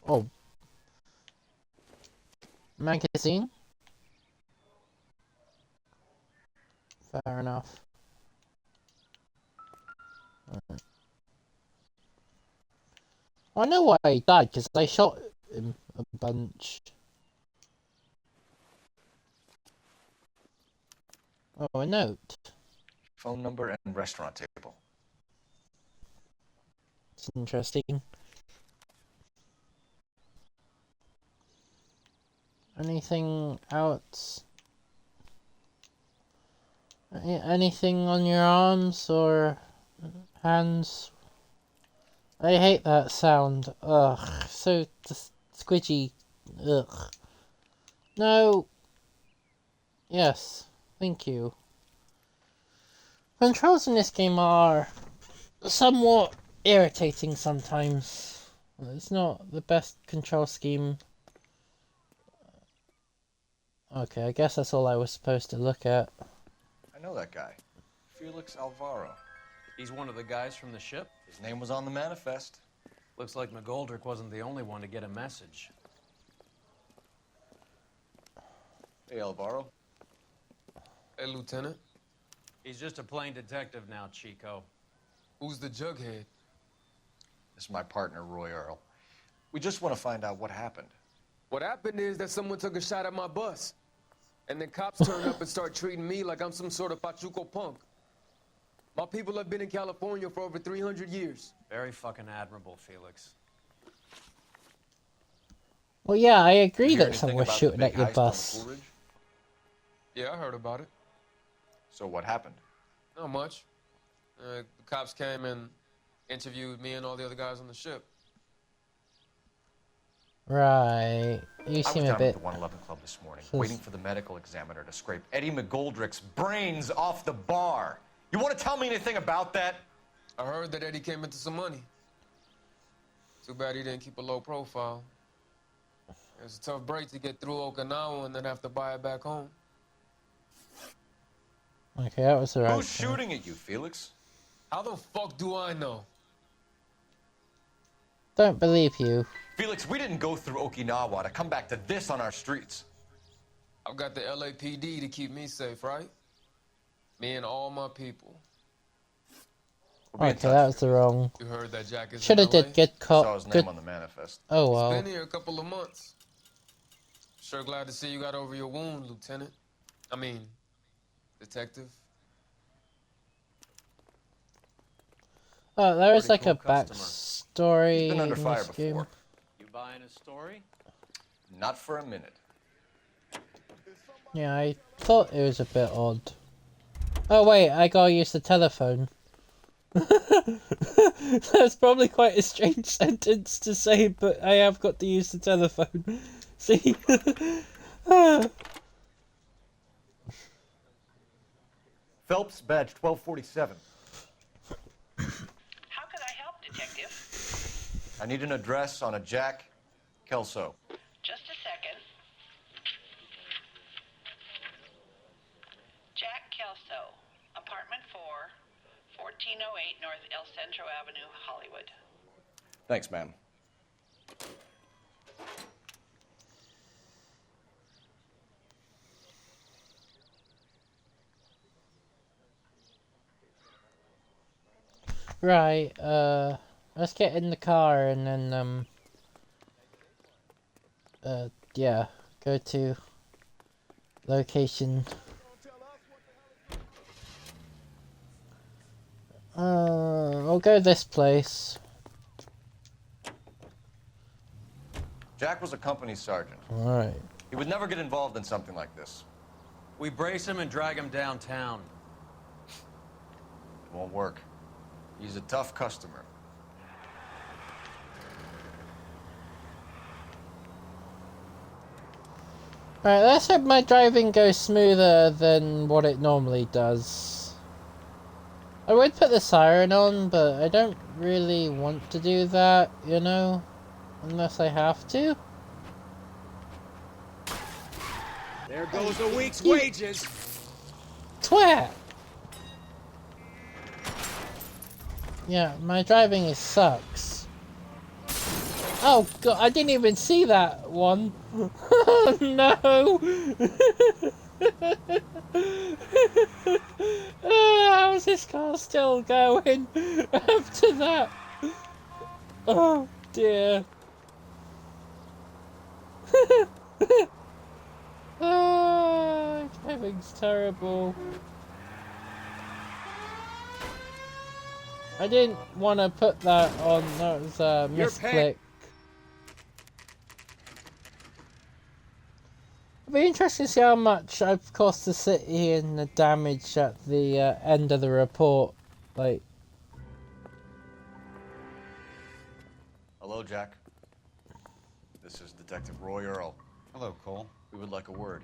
Speaker 1: Oh. Magazine? Fair enough. Right. I know why he died, because I shot him a bunch. Oh, a note.
Speaker 5: Phone number and restaurant table.
Speaker 1: It's interesting. Anything else? Anything on your arms or hands? I hate that sound. Ugh, so squidgy. Ugh. No. Yes, thank you. Controls in this game are somewhat irritating sometimes. It's not the best control scheme. Okay, I guess that's all I was supposed to look at.
Speaker 5: I know that guy. Felix Alvaro.
Speaker 2: He's one of the guys from the ship?
Speaker 5: His name was on the manifest.
Speaker 2: Looks like McGoldrick wasn't the only one to get a message.
Speaker 5: Hey, Alvaro.
Speaker 19: Hey, Lieutenant.
Speaker 2: He's just a plain detective now, Chico.
Speaker 19: Who's the jughead?
Speaker 5: This is my partner, Roy Earl. We just want to find out what happened.
Speaker 19: What happened is that someone took a shot at my bus. And then cops turned up and start treating me like I'm some sort of Pachuco punk. My people have been in California for over 300 years.
Speaker 2: Very fucking admirable, Felix.
Speaker 1: Well, yeah, I agree
Speaker 5: Did you hear
Speaker 1: that someone was
Speaker 5: anything
Speaker 1: shooting
Speaker 5: about
Speaker 1: at
Speaker 5: the
Speaker 1: your
Speaker 5: big heist on the
Speaker 1: bus.
Speaker 5: Cool Ridge?
Speaker 19: Yeah, I heard about it.
Speaker 5: So what happened?
Speaker 19: Not much. The cops came and interviewed me and all the other guys on the ship.
Speaker 1: Right. You
Speaker 5: I
Speaker 1: seem
Speaker 5: was
Speaker 1: a
Speaker 5: down
Speaker 1: bit...
Speaker 5: at the 111 Club this morning, waiting for the medical examiner to scrape Eddie McGoldrick's brains off the bar. You want to tell me anything about that?
Speaker 19: I heard that Eddie came into some money. Too bad he didn't keep a low profile. It was a tough break to get through Okinawa and then have to buy it back home.
Speaker 1: Okay, that was the right
Speaker 5: Who's shooting at you, Felix?
Speaker 19: How the fuck do I know?
Speaker 1: Don't believe you.
Speaker 5: Felix, we didn't go through Okinawa to come back to this on our streets.
Speaker 19: I've got the LAPD to keep me safe, right? Me and all my people.
Speaker 1: Okay, that was the wrong...
Speaker 19: You heard that Jack is
Speaker 1: Should have
Speaker 19: in LA?
Speaker 1: did get caught.
Speaker 5: Saw his
Speaker 1: Good...
Speaker 5: name on the manifest.
Speaker 1: Oh,
Speaker 19: He's
Speaker 1: well.
Speaker 19: been here a couple of months. Sure glad to see you got over your wound, Lieutenant. I mean, Detective.
Speaker 1: Oh, there is
Speaker 2: Pretty
Speaker 1: like
Speaker 2: cool
Speaker 1: a
Speaker 2: customer.
Speaker 1: backstory
Speaker 5: He's been under
Speaker 1: in
Speaker 5: fire
Speaker 1: this game.
Speaker 5: before.
Speaker 2: You buying a story?
Speaker 5: Not for a minute.
Speaker 1: Yeah, I thought it was a bit odd. Oh wait, I gotta use the telephone. That's probably quite a strange sentence to say, but I have got to use the telephone. See?
Speaker 18: Phelps, badge 1247.
Speaker 20: How can I help, Detective?
Speaker 5: I need an address on a Jack Kelso.
Speaker 20: Just a second. Jack Kelso, apartment 4, 1408 North El Centro Avenue, Hollywood.
Speaker 5: Thanks, ma'am.
Speaker 1: Right, let's get in the car and then, yeah, go to location. I'll go this place.
Speaker 5: Jack was a company sergeant.
Speaker 1: Alright.
Speaker 5: He would never get involved in something like this.
Speaker 2: We brace him and drag him downtown.
Speaker 5: It won't work. He's a tough customer.
Speaker 1: Alright, let's hope my driving goes smoother than what it normally does. I would put the siren on, but I don't really want to do that, you know? Unless I have to.
Speaker 18: There goes a week's wages.
Speaker 1: Twat! Yeah, my driving sucks. Oh god, I didn't even see that one. Oh no! How's this car still going after that? Oh. dear. Ah, driving's terrible. I didn't want to put that on. That was a misclick. It'll be interesting to see how much I've cost the city and the damage at the end of the report. Like,
Speaker 5: Hello, Jack. This is Detective Roy Earl.
Speaker 6: Hello, Cole.
Speaker 5: We would like a word.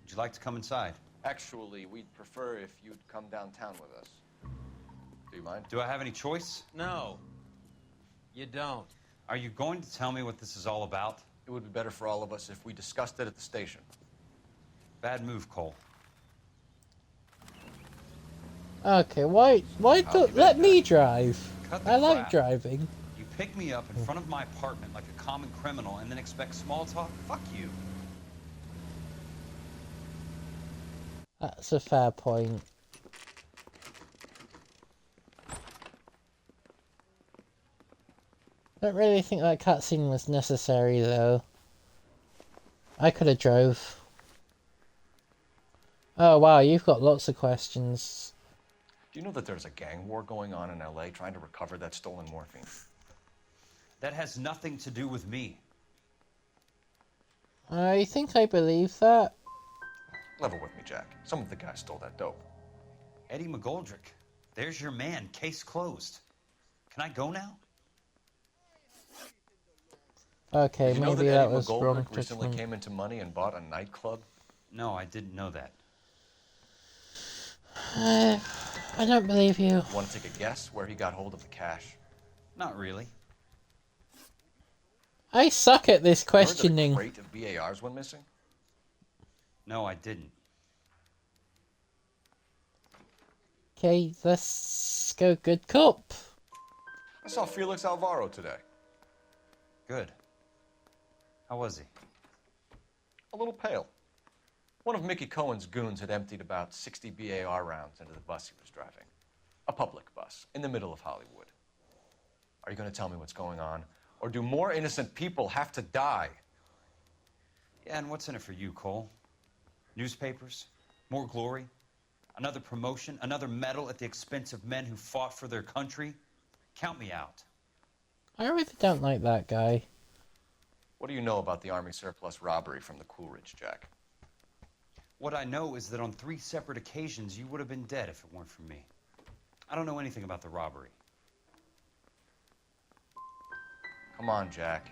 Speaker 6: Would you like to come inside?
Speaker 5: Actually, we'd prefer if you'd come downtown with us. Do you mind?
Speaker 6: Do I have any choice?
Speaker 2: No, you don't.
Speaker 6: Are you going to tell me what this is all about?
Speaker 5: It would be better for all of us if we discussed it at the station.
Speaker 6: Bad move, Cole.
Speaker 1: okay, why let me drive? I like driving.
Speaker 6: You pick me up in front of my apartment like a common criminal and then expect small talk? Fuck you.
Speaker 1: That's a fair point. I don't really think that cutscene was necessary, though. I could have drove. Oh wow, you've got lots of questions.
Speaker 5: Do you know that there's a gang war going on in LA trying to recover that stolen morphine?
Speaker 6: That has nothing to do with me.
Speaker 1: I think I believe that.
Speaker 5: Level with me, Jack. Some of the guys stole that dope.
Speaker 6: Eddie McGoldrick. There's your man. Case closed. Can I go now?
Speaker 1: Okay,
Speaker 5: Did you know
Speaker 1: maybe
Speaker 5: that
Speaker 1: that
Speaker 5: Eddie
Speaker 1: was wrong
Speaker 5: McGoldrick recently
Speaker 1: judgment.
Speaker 5: came into money and bought a nightclub?
Speaker 6: No, I didn't know that.
Speaker 1: I don't believe you.
Speaker 5: Want to take a guess where he got hold of the cash?
Speaker 6: Not really.
Speaker 1: I suck at this
Speaker 5: Remember that
Speaker 1: questioning.
Speaker 5: a crate of BARs went missing?
Speaker 6: No, I didn't.
Speaker 1: Okay, let's go good cop.
Speaker 5: I saw Felix Alvaro today.
Speaker 6: Good. How was he?
Speaker 5: A little pale. One of Mickey Cohen's goons had emptied about 60 BAR rounds into the bus he was driving. A public bus, in the middle of Hollywood. Are you going to tell me what's going on? Or do more innocent people have to die?
Speaker 6: Yeah, and what's in it for you, Cole? Newspapers? More glory? Another promotion? Another medal at the expense of men who fought for their country? Count me out.
Speaker 1: I really don't like that guy.
Speaker 5: What do you know about the Army surplus robbery from the Coolidge, Jack?
Speaker 6: What I know is that on 3 separate occasions you would have been dead if it weren't for me. I don't know anything about the robbery.
Speaker 5: Come on, Jack.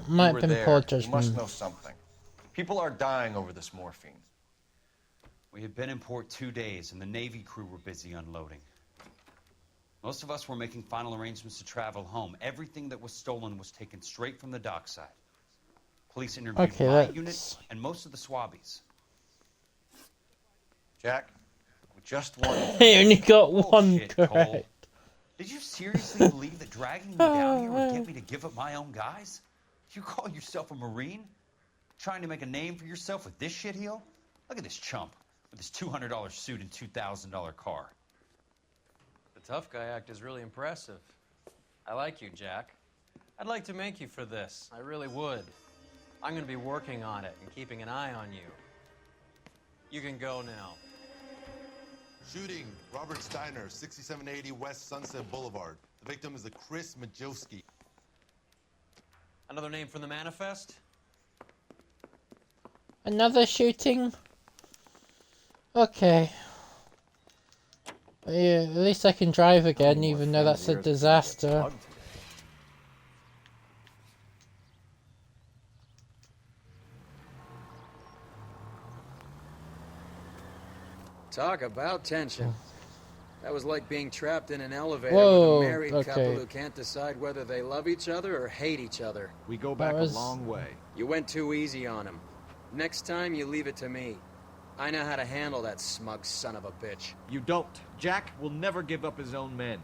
Speaker 1: Might
Speaker 5: You were
Speaker 1: have been
Speaker 5: there.
Speaker 1: poor
Speaker 5: You
Speaker 1: judgment.
Speaker 5: must know something. People are dying over this morphine.
Speaker 6: We had been in port 2 days and the Navy crew were busy unloading. Most of us were making final arrangements to travel home. Everything that was stolen was taken straight from the dockside. Police interviewed
Speaker 1: Okay,
Speaker 6: my
Speaker 1: that's-
Speaker 6: unit and most of the swabbies.
Speaker 5: Jack, with just one.
Speaker 1: He only got one
Speaker 6: Bullshit, Cole.
Speaker 1: correct.
Speaker 6: Did you seriously believe that dragging me down here would get me to give up my own guys? You call yourself a Marine? Trying to make a name for yourself with this shitheel? Look at this chump with his $200 suit and $2,000 car.
Speaker 2: The tough guy act is really impressive. I like you, Jack. I'd like to make you for this. I really would. I'm going to be working on it and keeping an eye on you. You can go now.
Speaker 11: Shooting, Robert Steiner, 6780 West Sunset Boulevard. The victim is a Chris Majowski.
Speaker 2: Another name from the manifest?
Speaker 1: Another shooting? Okay. Yeah, at least I can drive again, even though that's a disaster.
Speaker 9: Talk about tension. That was like being trapped in an elevator
Speaker 1: Whoa,
Speaker 9: with a married couple
Speaker 1: okay.
Speaker 9: who can't decide whether they love each other or hate each other.
Speaker 18: We go back
Speaker 1: was-
Speaker 18: a long way.
Speaker 9: You went too easy on him. Next time, you leave it to me. I know how to handle that smug son of a bitch.
Speaker 18: You don't. Jack will never give up his own men.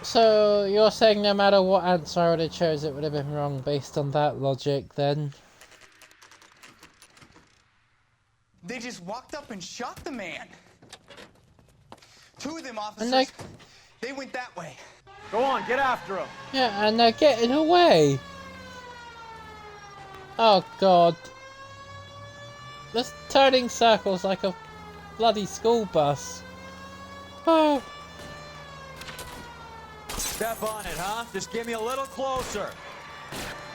Speaker 1: So, you're saying no matter what answer I would have chose, it would have been wrong based on that logic, then?
Speaker 21: They just walked up and shot the man.
Speaker 6: Two of them
Speaker 1: And
Speaker 6: officers, they went that way.
Speaker 13: Go on, get after him.
Speaker 1: yeah, and they're getting away. Oh god. Just turning circles like a bloody school bus. Oh.
Speaker 2: Step on it, huh? Just give me a little closer.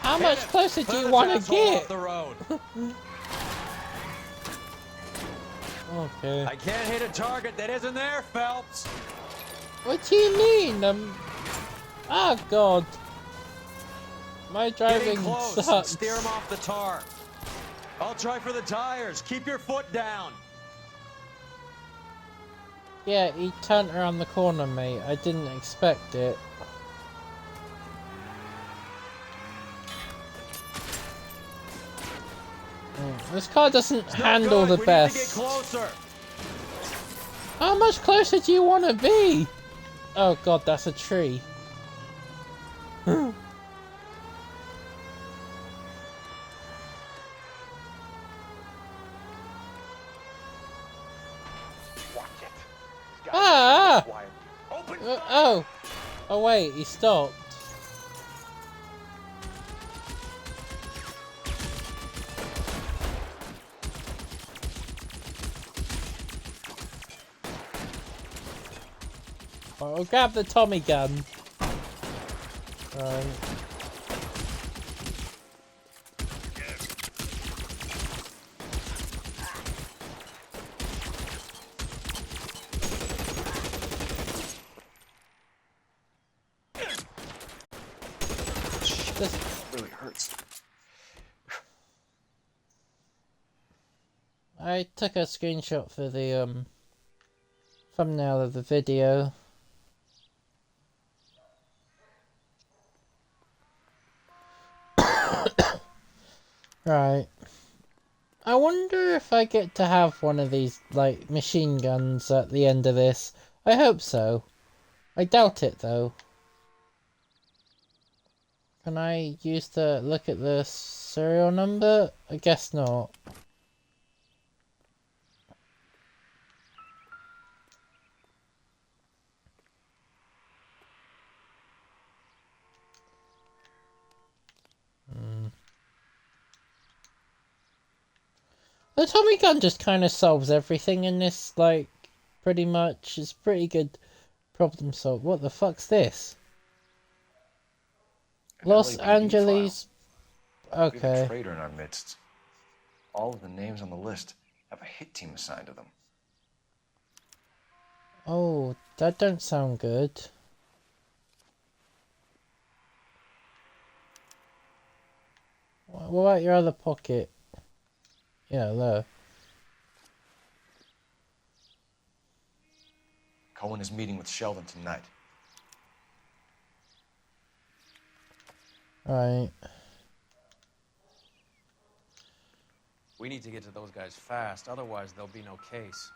Speaker 1: How much closer do you want to get?
Speaker 2: The road.
Speaker 1: Okay.
Speaker 2: I can't hit a target that isn't there, Phelps.
Speaker 1: What do you mean? Oh god. My driving
Speaker 2: Getting close.
Speaker 1: sucks.
Speaker 2: Steer him off the tar. I'll try for the tires. Keep your foot down.
Speaker 1: Yeah, he turned around the corner, mate. I didn't expect it. This car doesn't handle the best.
Speaker 2: We need to get closer.
Speaker 1: How much closer do you want to be? Oh god, that's a tree. Ah! Oh! Oh wait, he stopped. I'll grab the Tommy gun. Right.
Speaker 4: This really hurts.
Speaker 1: I took a screenshot for the thumbnail of the video. Right. I wonder if I get to have one of these, like, machine guns at the end of this. I hope so. I doubt it, though. Can I use the look at the serial number? I guess not. The Tommy gun just kind of solves everything in this, like, pretty much. It's pretty good problem solve. What the fuck's this? Los Angeles.
Speaker 4: We have
Speaker 1: Okay.
Speaker 4: a traitor in our midst. All of the names on the list have a hit team assigned to them.
Speaker 1: Oh, that don't sound good. What about your other pocket? Yeah, there.
Speaker 4: Cohen is meeting with Sheldon tonight.
Speaker 1: Right.
Speaker 9: We need to get to those guys fast, otherwise there'll be no case.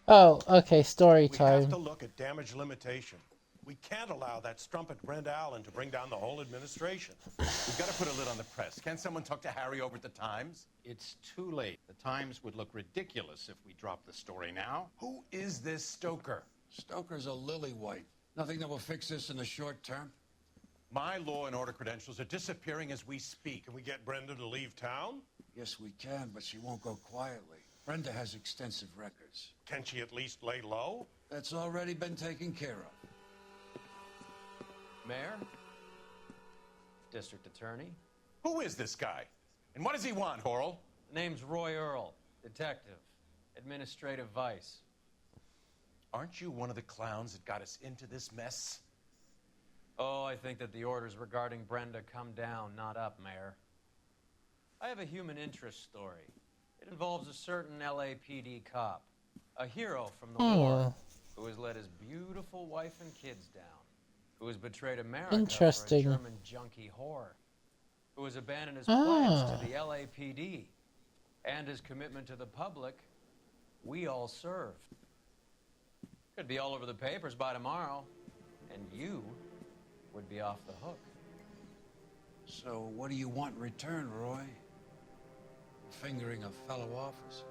Speaker 1: Oh, okay, story
Speaker 7: We
Speaker 1: time.
Speaker 7: have to look at damage limitation. We can't allow that strumpet Brent Allen to bring down the whole administration.
Speaker 21: We've got to put a lid on the press. Can't someone talk to Harry over at the Times?
Speaker 22: It's too late. The Times would look ridiculous if we dropped the story now.
Speaker 21: Who is this Stoker?
Speaker 23: Stoker's a lily-white. Nothing that will fix this in the short term.
Speaker 21: My law and order credentials are disappearing as we speak.
Speaker 7: Can we get Brenda to leave town?
Speaker 23: Yes, we can, but she won't go quietly. Brenda has extensive records.
Speaker 7: Can she at least lay low?
Speaker 23: That's already been taken care of.
Speaker 9: Mayor? District Attorney?
Speaker 21: Who is this guy? And what does he want, Horrell?
Speaker 9: Name's Roy Earl, detective, administrative vice.
Speaker 21: Aren't you one of the clowns that got us into this mess?
Speaker 9: Oh, I think that the orders regarding Brenda come down, not up, Mayor. I have a human interest story. It involves a certain LAPD cop, a hero from the war, who has let his beautiful wife and kids down, who has betrayed America
Speaker 1: Interesting.
Speaker 9: for a German junkie whore, who has abandoned his pledge to the LAPD and his commitment to the public we all serve. Could be all over the papers by tomorrow, and you would be off the hook.
Speaker 23: So what do you want in return, Roy? Fingering a fellow officer?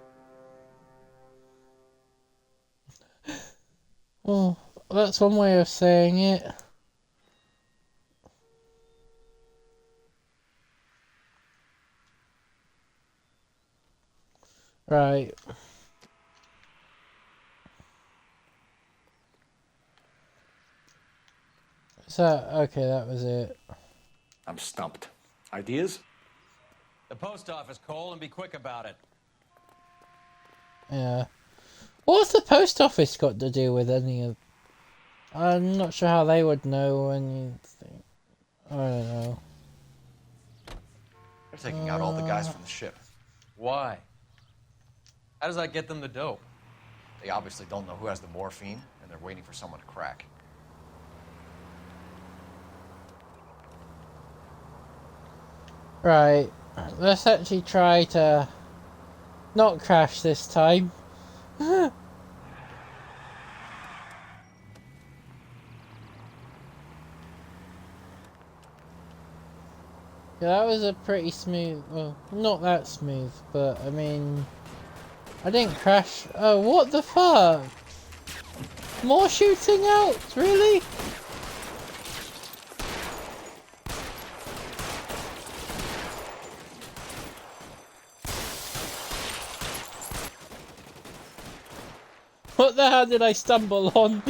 Speaker 1: Oh, that's one way of saying it. Right. So, okay, that was it.
Speaker 22: I'm stumped. Ideas?
Speaker 2: The post office, Cole, and be quick about it.
Speaker 1: Yeah. What's the post office got to do with any of... I'm not sure how they would know anything. I don't know.
Speaker 5: They're taking out all the guys from the ship.
Speaker 2: Why? How does that get them the dope?
Speaker 5: They obviously don't know who has the morphine, and they're waiting for someone to crack.
Speaker 1: Right. Let's actually try to not crash this time. Yeah, that was a pretty smooth, well, not that smooth, but I mean, I didn't crash. Oh, what the fuck? More shooting out? Really? What the hell did I stumble on?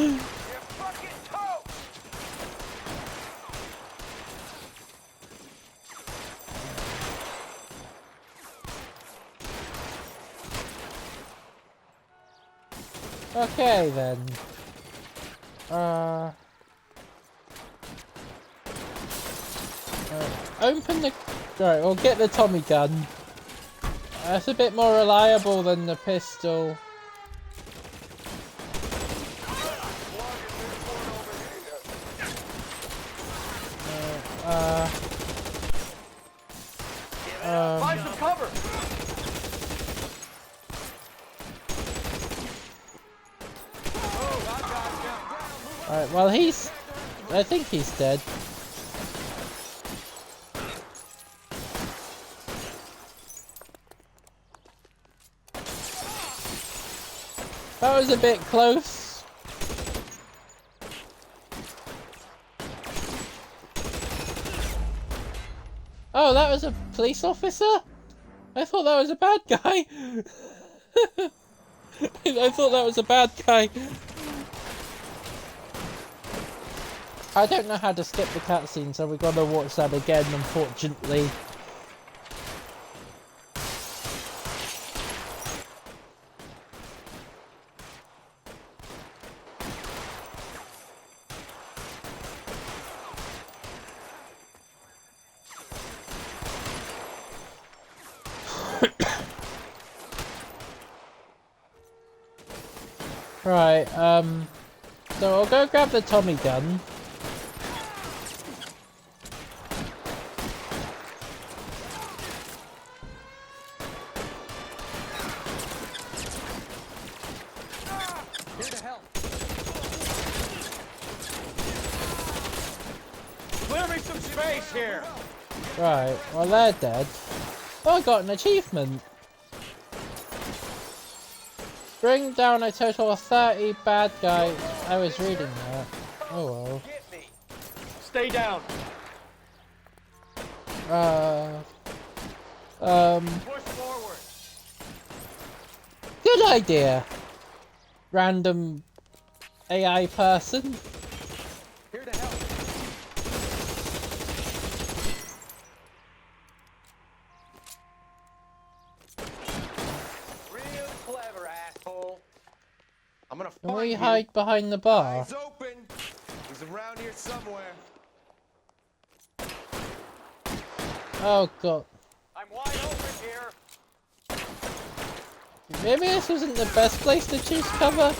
Speaker 1: Okay then. Open the... Right, we'll get the Tommy gun. That's a bit more reliable than the pistol.
Speaker 13: Find some cover.
Speaker 1: Alright, well he's... I think he's dead. That was a bit close. Oh, that was a police officer? I thought that was a bad guy. I thought that was a bad guy. I don't know how to skip the cutscene, so we're gonna watch that again, unfortunately. Right, so I'll go grab the Tommy gun.
Speaker 13: Here to help. Clear me some space here.
Speaker 1: Right, well they're dead. Oh, I got an achievement. Bring down a total of 30 bad guys. I was reading that. Oh well.
Speaker 13: Stay down.
Speaker 1: Push
Speaker 13: forward.
Speaker 1: Good idea. Random AI person.
Speaker 13: Here to help. Real clever, asshole.
Speaker 5: I'm gonna
Speaker 1: Can we
Speaker 5: find you.
Speaker 1: hide behind the bar?
Speaker 5: Eyes open. He's around here somewhere.
Speaker 1: Oh god.
Speaker 13: I'm wide open here.
Speaker 1: Maybe this wasn't the best place to choose cover?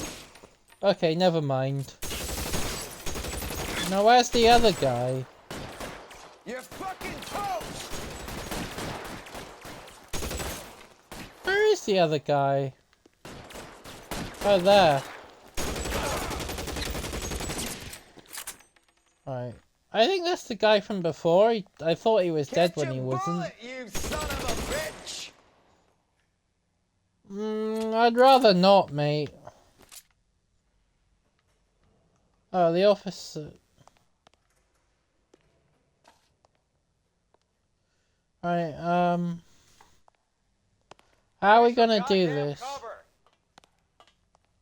Speaker 1: Okay, never mind. Now where's the other guy?
Speaker 5: You're fucking toast!
Speaker 1: Where is the other guy? Oh, there. Right. I think that's the guy from before. I thought he was dead when he wasn't.
Speaker 5: You son of a bitch!
Speaker 1: I'd rather not, mate. Oh, the officer. Right, how are we gonna do this?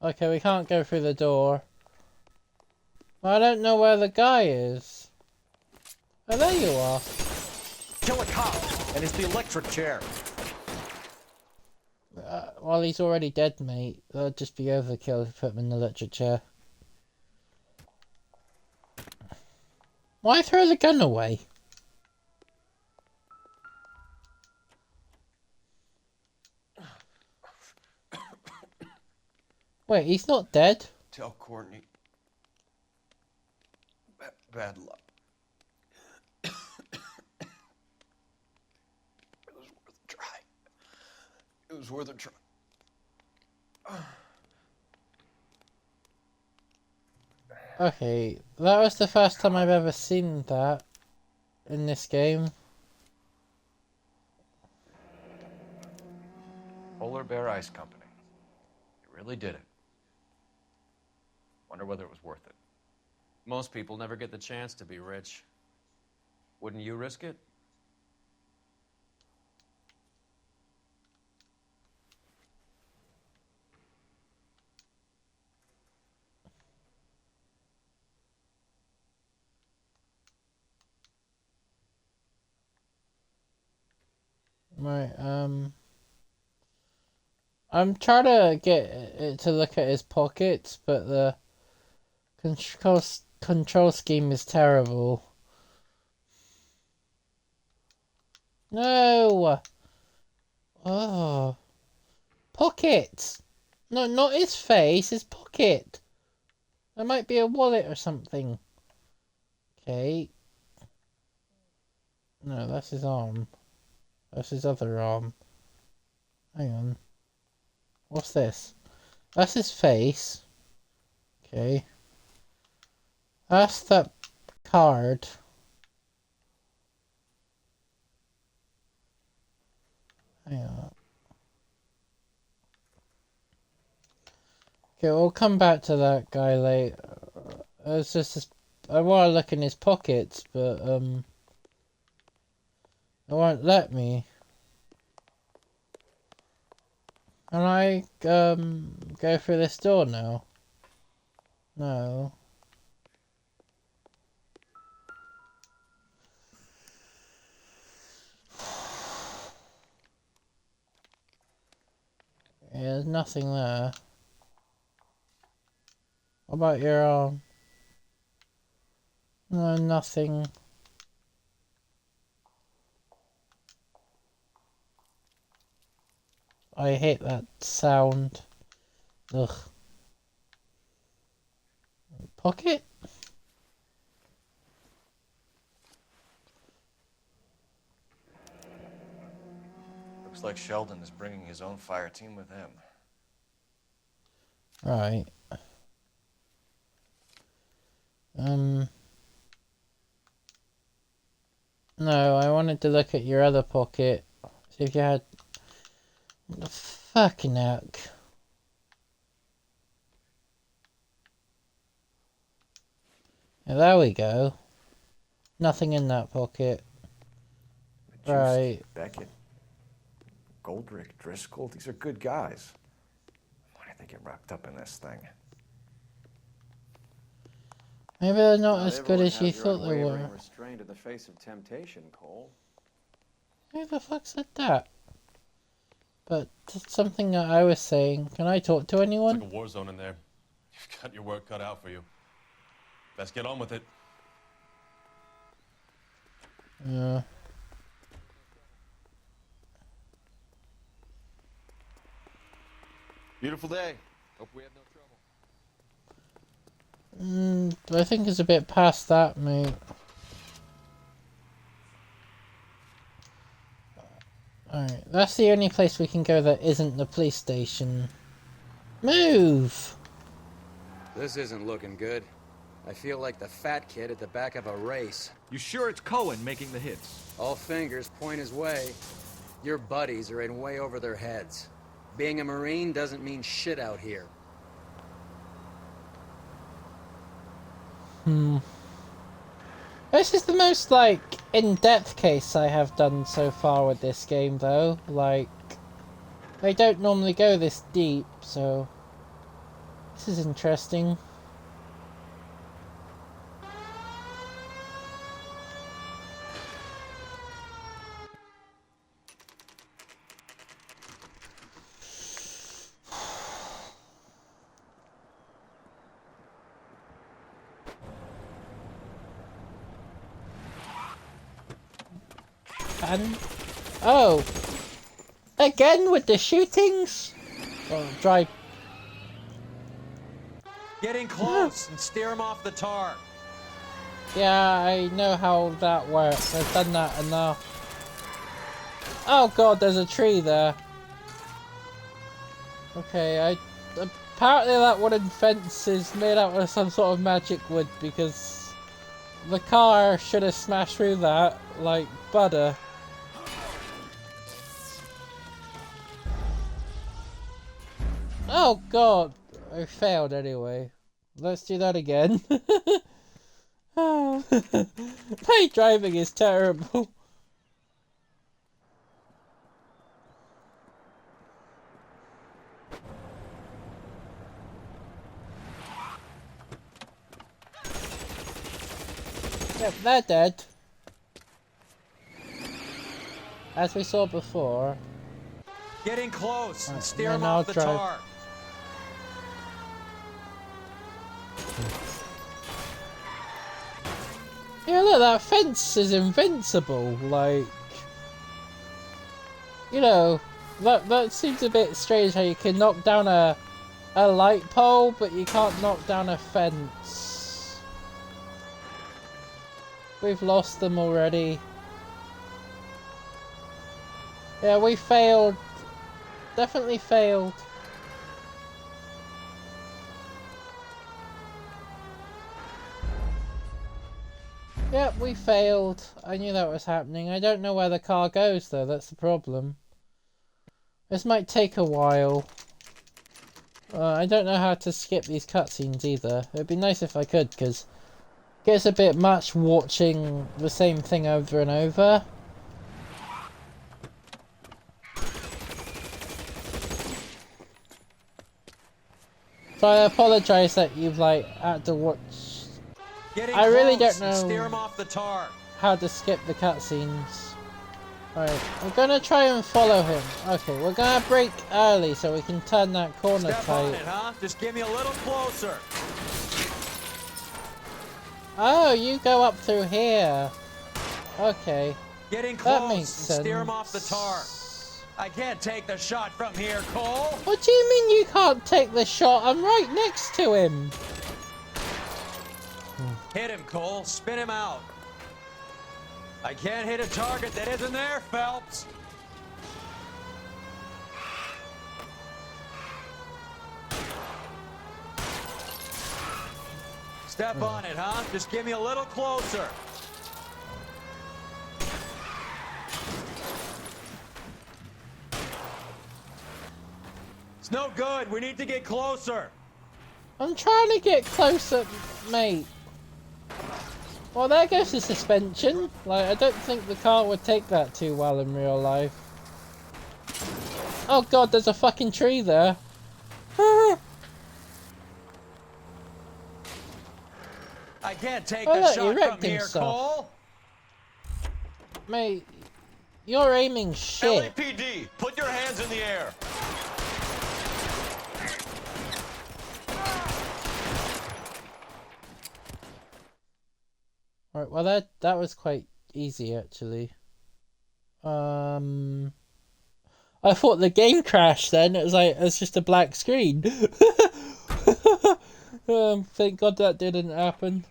Speaker 1: Okay, we can't go through the door. I don't know where the guy is. Oh, there you are.
Speaker 5: Kill a cop, and it's the electric chair.
Speaker 1: Well, he's already dead, mate. That'd just be overkill if you put him in the electric chair. Why throw the gun away? Wait, he's not dead?
Speaker 5: Tell Courtney. Bad luck. It was worth a try. It was worth a try.
Speaker 1: Okay, that was the first time I've ever seen that in this game.
Speaker 4: Polar Bear Ice Company. You really did it. Wonder whether it was worth it.
Speaker 9: Most people never get the chance to be rich. Wouldn't you risk it?
Speaker 1: Right, I'm trying to get it to look at his pockets, but the control scheme is terrible. No! Oh. Pockets! No, not his face, his pocket. There might be a wallet or something. Okay. No, that's his arm. That's his other arm. Hang on. What's this? That's his face. Okay. That's that card. Hang on. Okay, we'll come back to that guy later. It's just I want to look in his pockets, but it won't let me. Can I go through this door now? No. Yeah, there's nothing there. What about your arm? No, nothing. I hate that sound. Ugh. Pocket?
Speaker 4: Looks like Sheldon is bringing his own fire team with him.
Speaker 1: Right. No, I wanted to look at your other pocket. See if you had... What the fucking heck? Yeah, there we go. Nothing in that pocket. Right.
Speaker 4: Beckett, Goldrick, Driscoll, these are good guys. Why did they get wrapped up in this thing?
Speaker 1: Maybe they're not as good as you thought they were.
Speaker 8: Restraint in the face of temptation, Cole.
Speaker 1: Who the fuck said that? But it's something that I was saying. Can I talk to anyone?
Speaker 5: It's like a war zone in there. You've got your work cut out for you. Best get on with it.
Speaker 1: Yeah.
Speaker 5: Beautiful day. Hope we have no trouble.
Speaker 1: I think it's a bit past that, mate. Alright, that's the only place we can go that isn't the police station. Move!
Speaker 18: This isn't looking good. I feel like the fat kid at the back of a race.
Speaker 5: You sure it's Cohen making the hits?
Speaker 18: All fingers point his way. Your buddies are in way over their heads. Being a Marine doesn't mean shit out here.
Speaker 1: This is the most, like, in-depth case I have done so far with this game, though. Like, they don't normally go this deep, so this is interesting. And oh, again with the shootings. Oh, drive.
Speaker 9: Get in close and steer him off the tar.
Speaker 1: Yeah, I know how that works. I've done that enough. Oh god, there's a tree there. Okay, apparently that wooden fence is made out of some sort of magic wood because the car should have smashed through that like butter. Oh god, I failed anyway. Let's do that again. My driving is terrible. Yep, they're dead. As we saw before.
Speaker 9: Get in close and steer
Speaker 1: and
Speaker 9: him
Speaker 1: I'll
Speaker 9: off the
Speaker 1: drive.
Speaker 9: tar.
Speaker 1: Yeah, look, that fence is invincible, like... You know, that seems a bit strange how you can knock down a light pole, but you can't knock down a fence. We've lost them already. Yeah, we failed. Definitely failed. Yep, we failed. I knew that was happening. I don't know where the car goes, though. That's the problem. This might take a while. I don't know how to skip these cutscenes either. It'd be nice if I could, because it gets a bit much watching the same thing over and over. So I apologise that you've, like, had to watch... I really don't know
Speaker 9: steer him off the tar.
Speaker 1: how to skip the cutscenes. Alright, we're gonna try and follow him. Okay, we're gonna brake early so we can turn that corner
Speaker 9: Step
Speaker 1: tight.
Speaker 9: on it, huh? Just give me a little closer.
Speaker 1: Oh, you go up through here. Okay.
Speaker 9: Get in
Speaker 1: That
Speaker 9: close and
Speaker 1: makes
Speaker 9: steer him
Speaker 1: sense.
Speaker 9: off the tar. I can't take the shot from here, Cole.
Speaker 1: What do you mean you can't take the shot? I'm right next to him.
Speaker 9: Hit him, Cole. Spin him out. I can't hit a target that isn't there, Phelps. Step on it, huh? Just give me a little closer. It's no good. We need to get closer.
Speaker 1: I'm trying to get closer, mate. Well, there goes the suspension. Like, I don't think the car would take that too well in real life. Oh god, there's a fucking tree there.
Speaker 9: I can't take
Speaker 1: Oh,
Speaker 9: the
Speaker 1: look, he
Speaker 9: shot
Speaker 1: wrecked
Speaker 9: from here,
Speaker 1: himself.
Speaker 9: Cole.
Speaker 1: Mate, you're aiming shit.
Speaker 5: LAPD, put your hands in the air.
Speaker 1: Right, well that was quite easy actually. I thought the game crashed then. It was like it's just a black screen. Thank God that didn't happen.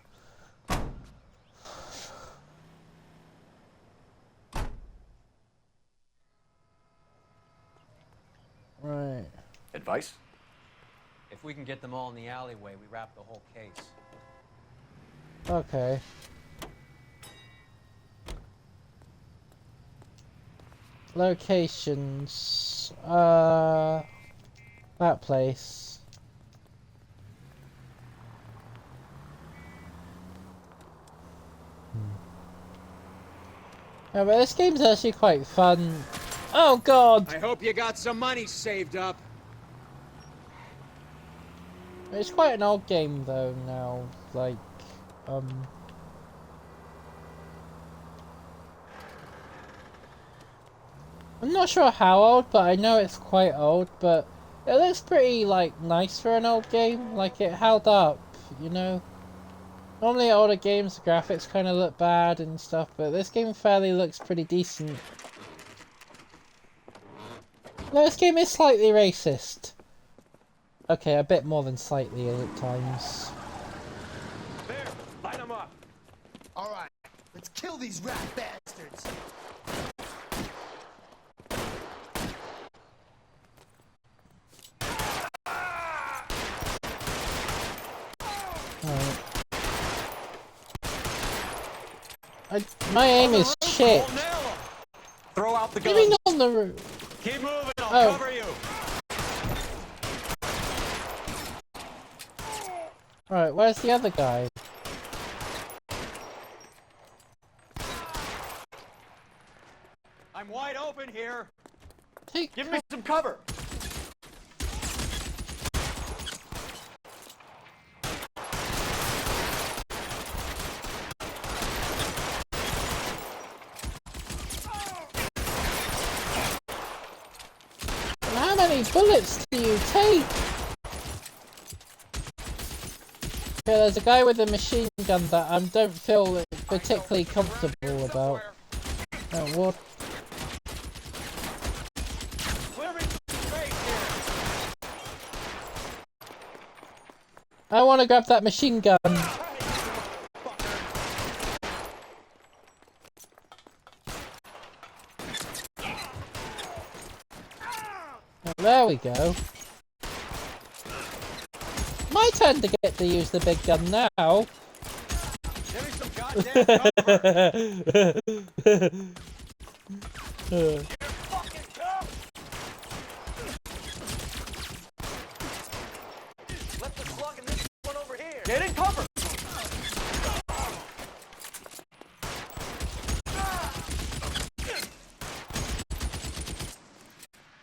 Speaker 1: Right.
Speaker 5: Advice?
Speaker 9: If we can get them all in the alleyway, we wrap the whole case.
Speaker 1: Okay. Locations. That place. Yeah, but this game's actually quite fun. Oh god!
Speaker 18: I hope you got some money saved up.
Speaker 1: It's quite an old game though now. Like, I'm not sure how old, but I know it's quite old, but it looks pretty, like, nice for an old game. Like, it held up, you know? Normally older games, the graphics kind of look bad and stuff, but this game fairly looks pretty decent. No, this game is slightly racist. Okay, a bit more than slightly at times.
Speaker 13: There, line them up.
Speaker 3: All right, let's kill these rat bastards.
Speaker 1: My aim is shit.
Speaker 13: Throw out the
Speaker 1: Give
Speaker 13: guns.
Speaker 1: me on the roof.
Speaker 13: Keep moving, I'll cover you.
Speaker 1: Alright, where's the other guy?
Speaker 13: I'm wide open here.
Speaker 1: Give
Speaker 13: me some cover.
Speaker 1: How many bullets do you take? Okay, there's a guy with a machine gun that I don't feel particularly comfortable about. What? I want to grab that machine gun. There we go. My turn to get to use the big gun now.
Speaker 13: Give me some goddamn cover. Let the slug in this one over here. Get in cover.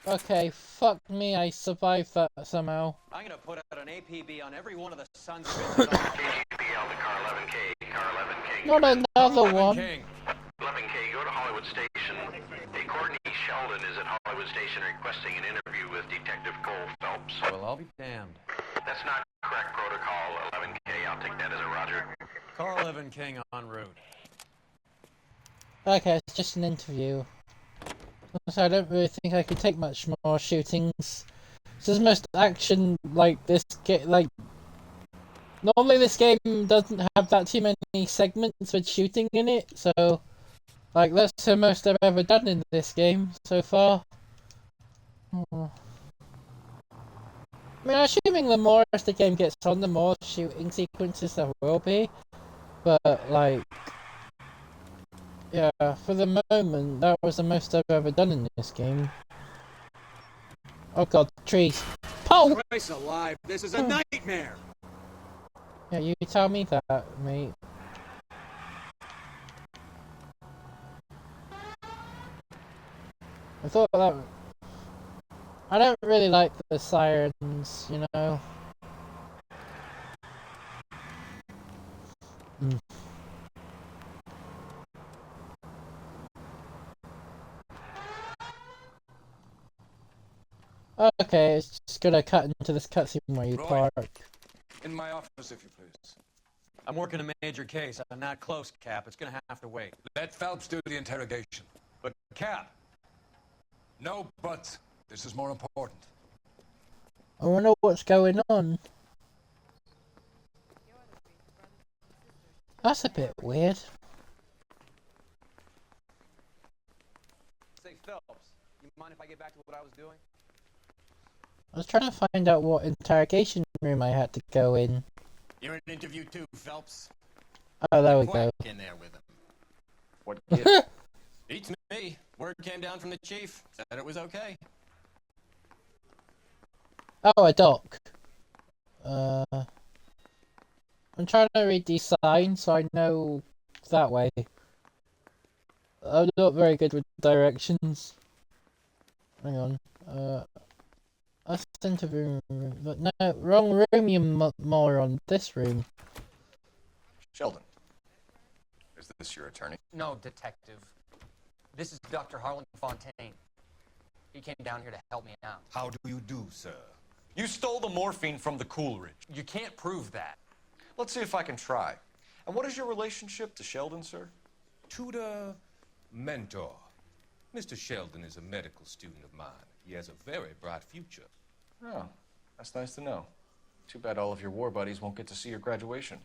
Speaker 1: Okay, fuck me, I survived that somehow.
Speaker 9: I'm gonna put out an APB on every one of the sons of bitches on the
Speaker 1: Not another one.
Speaker 10: 11K, go to Hollywood Station. Hey, Courtney Sheldon is at Hollywood Station requesting an interview with Detective Cole Phelps.
Speaker 9: Well, I'll be damned.
Speaker 10: That's not correct protocol, 11K. I'll take that as a roger.
Speaker 9: Carl Evan King en route.
Speaker 1: Okay, it's just an interview. So I don't really think I could take much more shootings. This is most action like this like normally this game doesn't have that too many segments with shooting in it, so like that's the most I've ever done in this game so far. I mean, assuming the more as the game gets on, the more shooting sequences there will be, but like, yeah, for the moment, that was the most I've ever done in this game. Oh god, trees. Oh!
Speaker 18: Christ alive, this is a nightmare!
Speaker 1: Yeah, you tell me that, mate. I thought that... I don't really like the sirens, you know. Okay, it's just gonna cut into this cutscene where you park.
Speaker 5: In my office, if you please.
Speaker 9: I'm working a major case. I'm not close, Cap. It's gonna have to wait.
Speaker 23: Let Phelps do the interrogation.
Speaker 9: But, Cap...
Speaker 23: No buts. This is more important.
Speaker 1: I wonder what's going on. That's a bit weird.
Speaker 6: Say, Phelps, you mind if I get back to what I was doing?
Speaker 1: I was trying to find out what interrogation room I had to go in.
Speaker 22: You're in interview too, Phelps.
Speaker 1: Oh, there we go.
Speaker 22: In there with him.
Speaker 5: What
Speaker 22: Beats me. Word came down from the chief. Said it was okay.
Speaker 1: Oh, a dock. I'm trying to read these signs so I know that way. I'm not very good with directions. Hang on. Let's enter room. But no, wrong room, you moron. This room.
Speaker 5: Sheldon, is this your attorney?
Speaker 12: No, detective. This is Dr. Harlan Fontaine. He came down here to help me out.
Speaker 21: How do you do, sir?
Speaker 5: You stole the morphine from the Coolidge.
Speaker 12: You can't prove that.
Speaker 5: Let's see if I can try. And what is your relationship to Sheldon, sir?
Speaker 21: Tutor, mentor. Mr. Sheldon is a medical student of mine. He has a very bright future.
Speaker 5: Oh, that's nice to know. Too bad all of your war buddies won't get to see your graduation.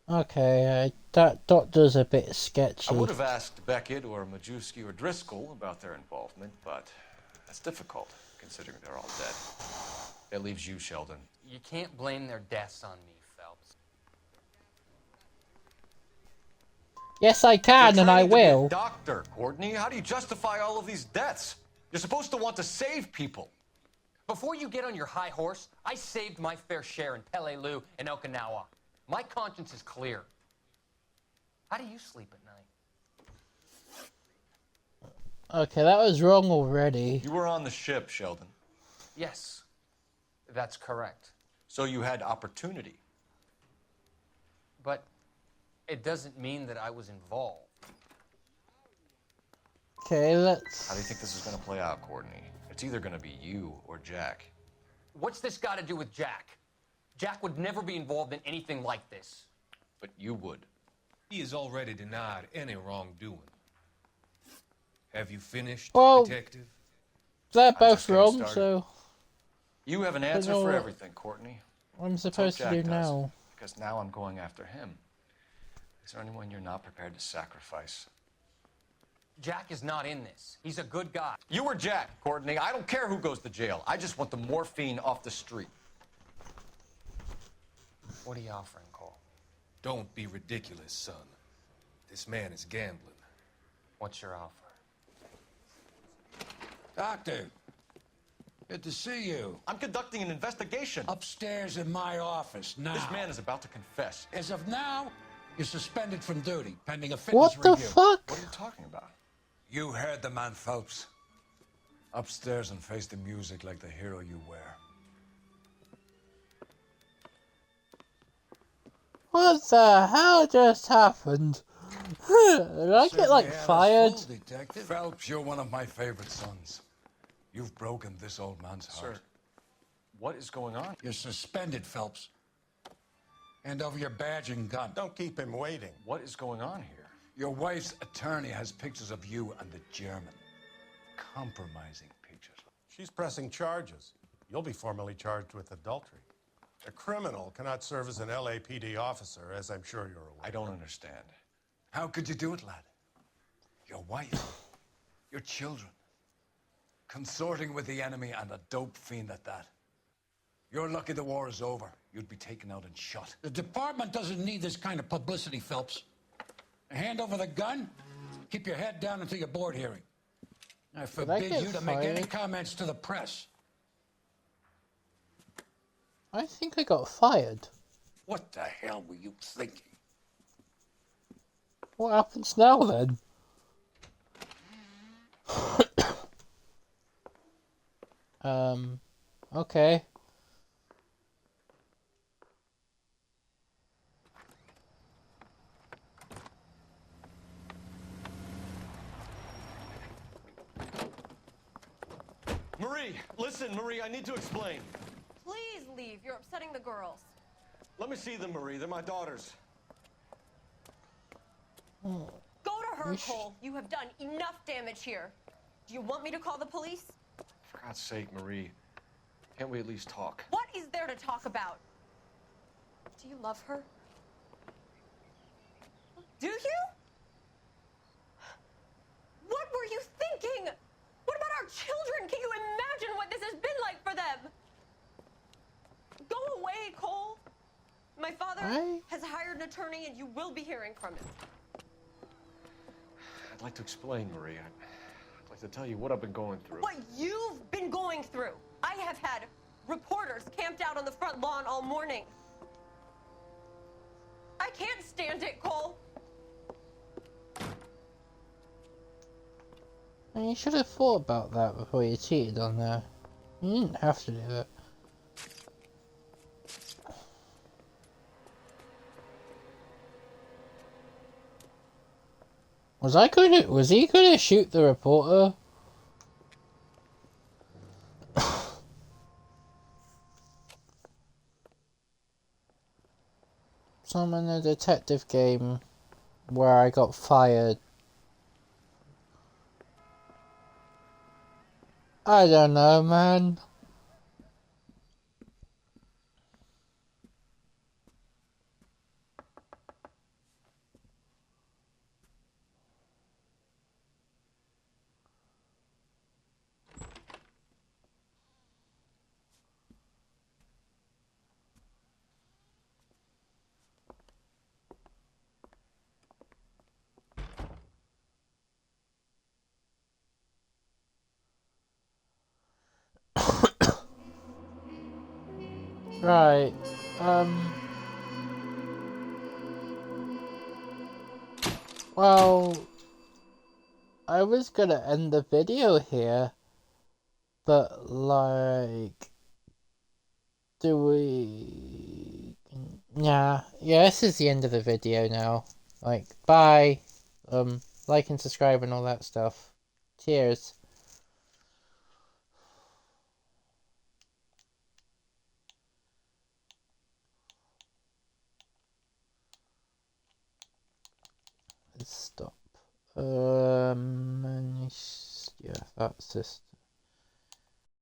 Speaker 1: Okay, that doctor's a bit sketchy.
Speaker 5: I would have asked Beckett or Majewski or Driscoll about their involvement, but that's difficult, considering they're all dead. That leaves you, Sheldon.
Speaker 12: You can't blame their deaths on me, Phelps.
Speaker 1: Yes, I can, and I will.
Speaker 5: Doctor, Courtney, how do you justify all of these deaths? You're supposed to want to save people.
Speaker 12: Before you get on your high horse, I saved my fair share in Peleliu and Okinawa. My conscience is clear. How do you sleep at night?
Speaker 1: Okay, that was wrong already.
Speaker 5: You were on the ship, Sheldon.
Speaker 12: Yes, that's correct.
Speaker 5: So you had opportunity.
Speaker 12: But it doesn't mean that I was involved.
Speaker 1: Okay, let's...
Speaker 5: How do you think this is going to play out, Courtney? It's either going to be you or Jack.
Speaker 12: What's this got to do with Jack? Jack would never be involved in anything like this.
Speaker 5: But you would.
Speaker 21: He has already denied any wrongdoing. Have you finished,
Speaker 1: well,
Speaker 21: detective?
Speaker 1: They're both wrong, so...
Speaker 5: You have an answer for everything, Courtney.
Speaker 1: What I'm supposed to do now?
Speaker 5: Because now I'm going after him. Is there anyone you're not prepared to sacrifice?
Speaker 12: Jack is not in this. He's a good guy.
Speaker 5: You or Jack, Courtney. I don't care who goes to jail. I just want the morphine off the street.
Speaker 12: What are you offering, Cole?
Speaker 21: Don't be ridiculous, son. This man is gambling.
Speaker 12: What's your offer?
Speaker 23: Doctor, good to see you.
Speaker 5: I'm conducting an investigation.
Speaker 23: Upstairs in my office, now.
Speaker 5: This man is about to confess.
Speaker 23: As of now, you're suspended from duty, pending a fitness review.
Speaker 1: What the fuck?
Speaker 5: What are you talking about?
Speaker 23: You heard the man, Phelps. Upstairs and face the music like the hero you were.
Speaker 1: What the hell just happened? Did I get, like, fired?
Speaker 23: Detective. Phelps, you're one of my favorite sons. You've broken this old man's heart.
Speaker 5: Sir, what is going on?
Speaker 23: You're suspended, Phelps. Hand over your badge and gun.
Speaker 22: Don't keep him waiting.
Speaker 5: What is going on here?
Speaker 23: Your wife's attorney has pictures of you and the German. Compromising pictures.
Speaker 22: She's pressing charges. You'll be formally charged with adultery. A criminal cannot serve as an LAPD officer, as I'm sure you're aware.
Speaker 5: I don't understand.
Speaker 23: How could you do it, lad? Your wife, your children, consorting with the enemy and a dope fiend at that. You're lucky the war is over. You'd be taken out and shot.
Speaker 15: The department doesn't need this kind of publicity, Phelps. Hand over the gun, keep your head down until your board hearing. I forbid you to make any comments to the press.
Speaker 1: I think I got fired.
Speaker 23: What the hell were you thinking?
Speaker 1: What happens now, then? Okay.
Speaker 5: Marie, listen, Marie, I need to explain.
Speaker 16: Please leave. You're upsetting the girls.
Speaker 5: Let me see them, Marie. They're my daughters.
Speaker 16: Go to her, Cole. You have done enough damage here. Do you want me to call the police?
Speaker 5: For God's sake, Marie, can't we at least talk?
Speaker 16: What is there to talk about? Do you love her? Do you? What were you thinking? What about our children? Can you imagine what this has been like for them? Go away, Cole. My father has hired an attorney and you will be hearing from him.
Speaker 5: I'd like to explain, Marie. I'd like to tell you what I've been going through.
Speaker 16: What you've been going through. I have had reporters camped out on the front lawn all morning. I can't stand it, Cole.
Speaker 1: And you should have thought about that before you cheated on her. You didn't have to do it. Was he gonna shoot the reporter? So I'm in a detective game where I got fired. I don't know, man. Right, well, I was gonna end the video here, but like, do we? Yeah, this is the end of the video now. Like, bye. Like and subscribe and all that stuff. Cheers. Let's stop. Yeah, that's just.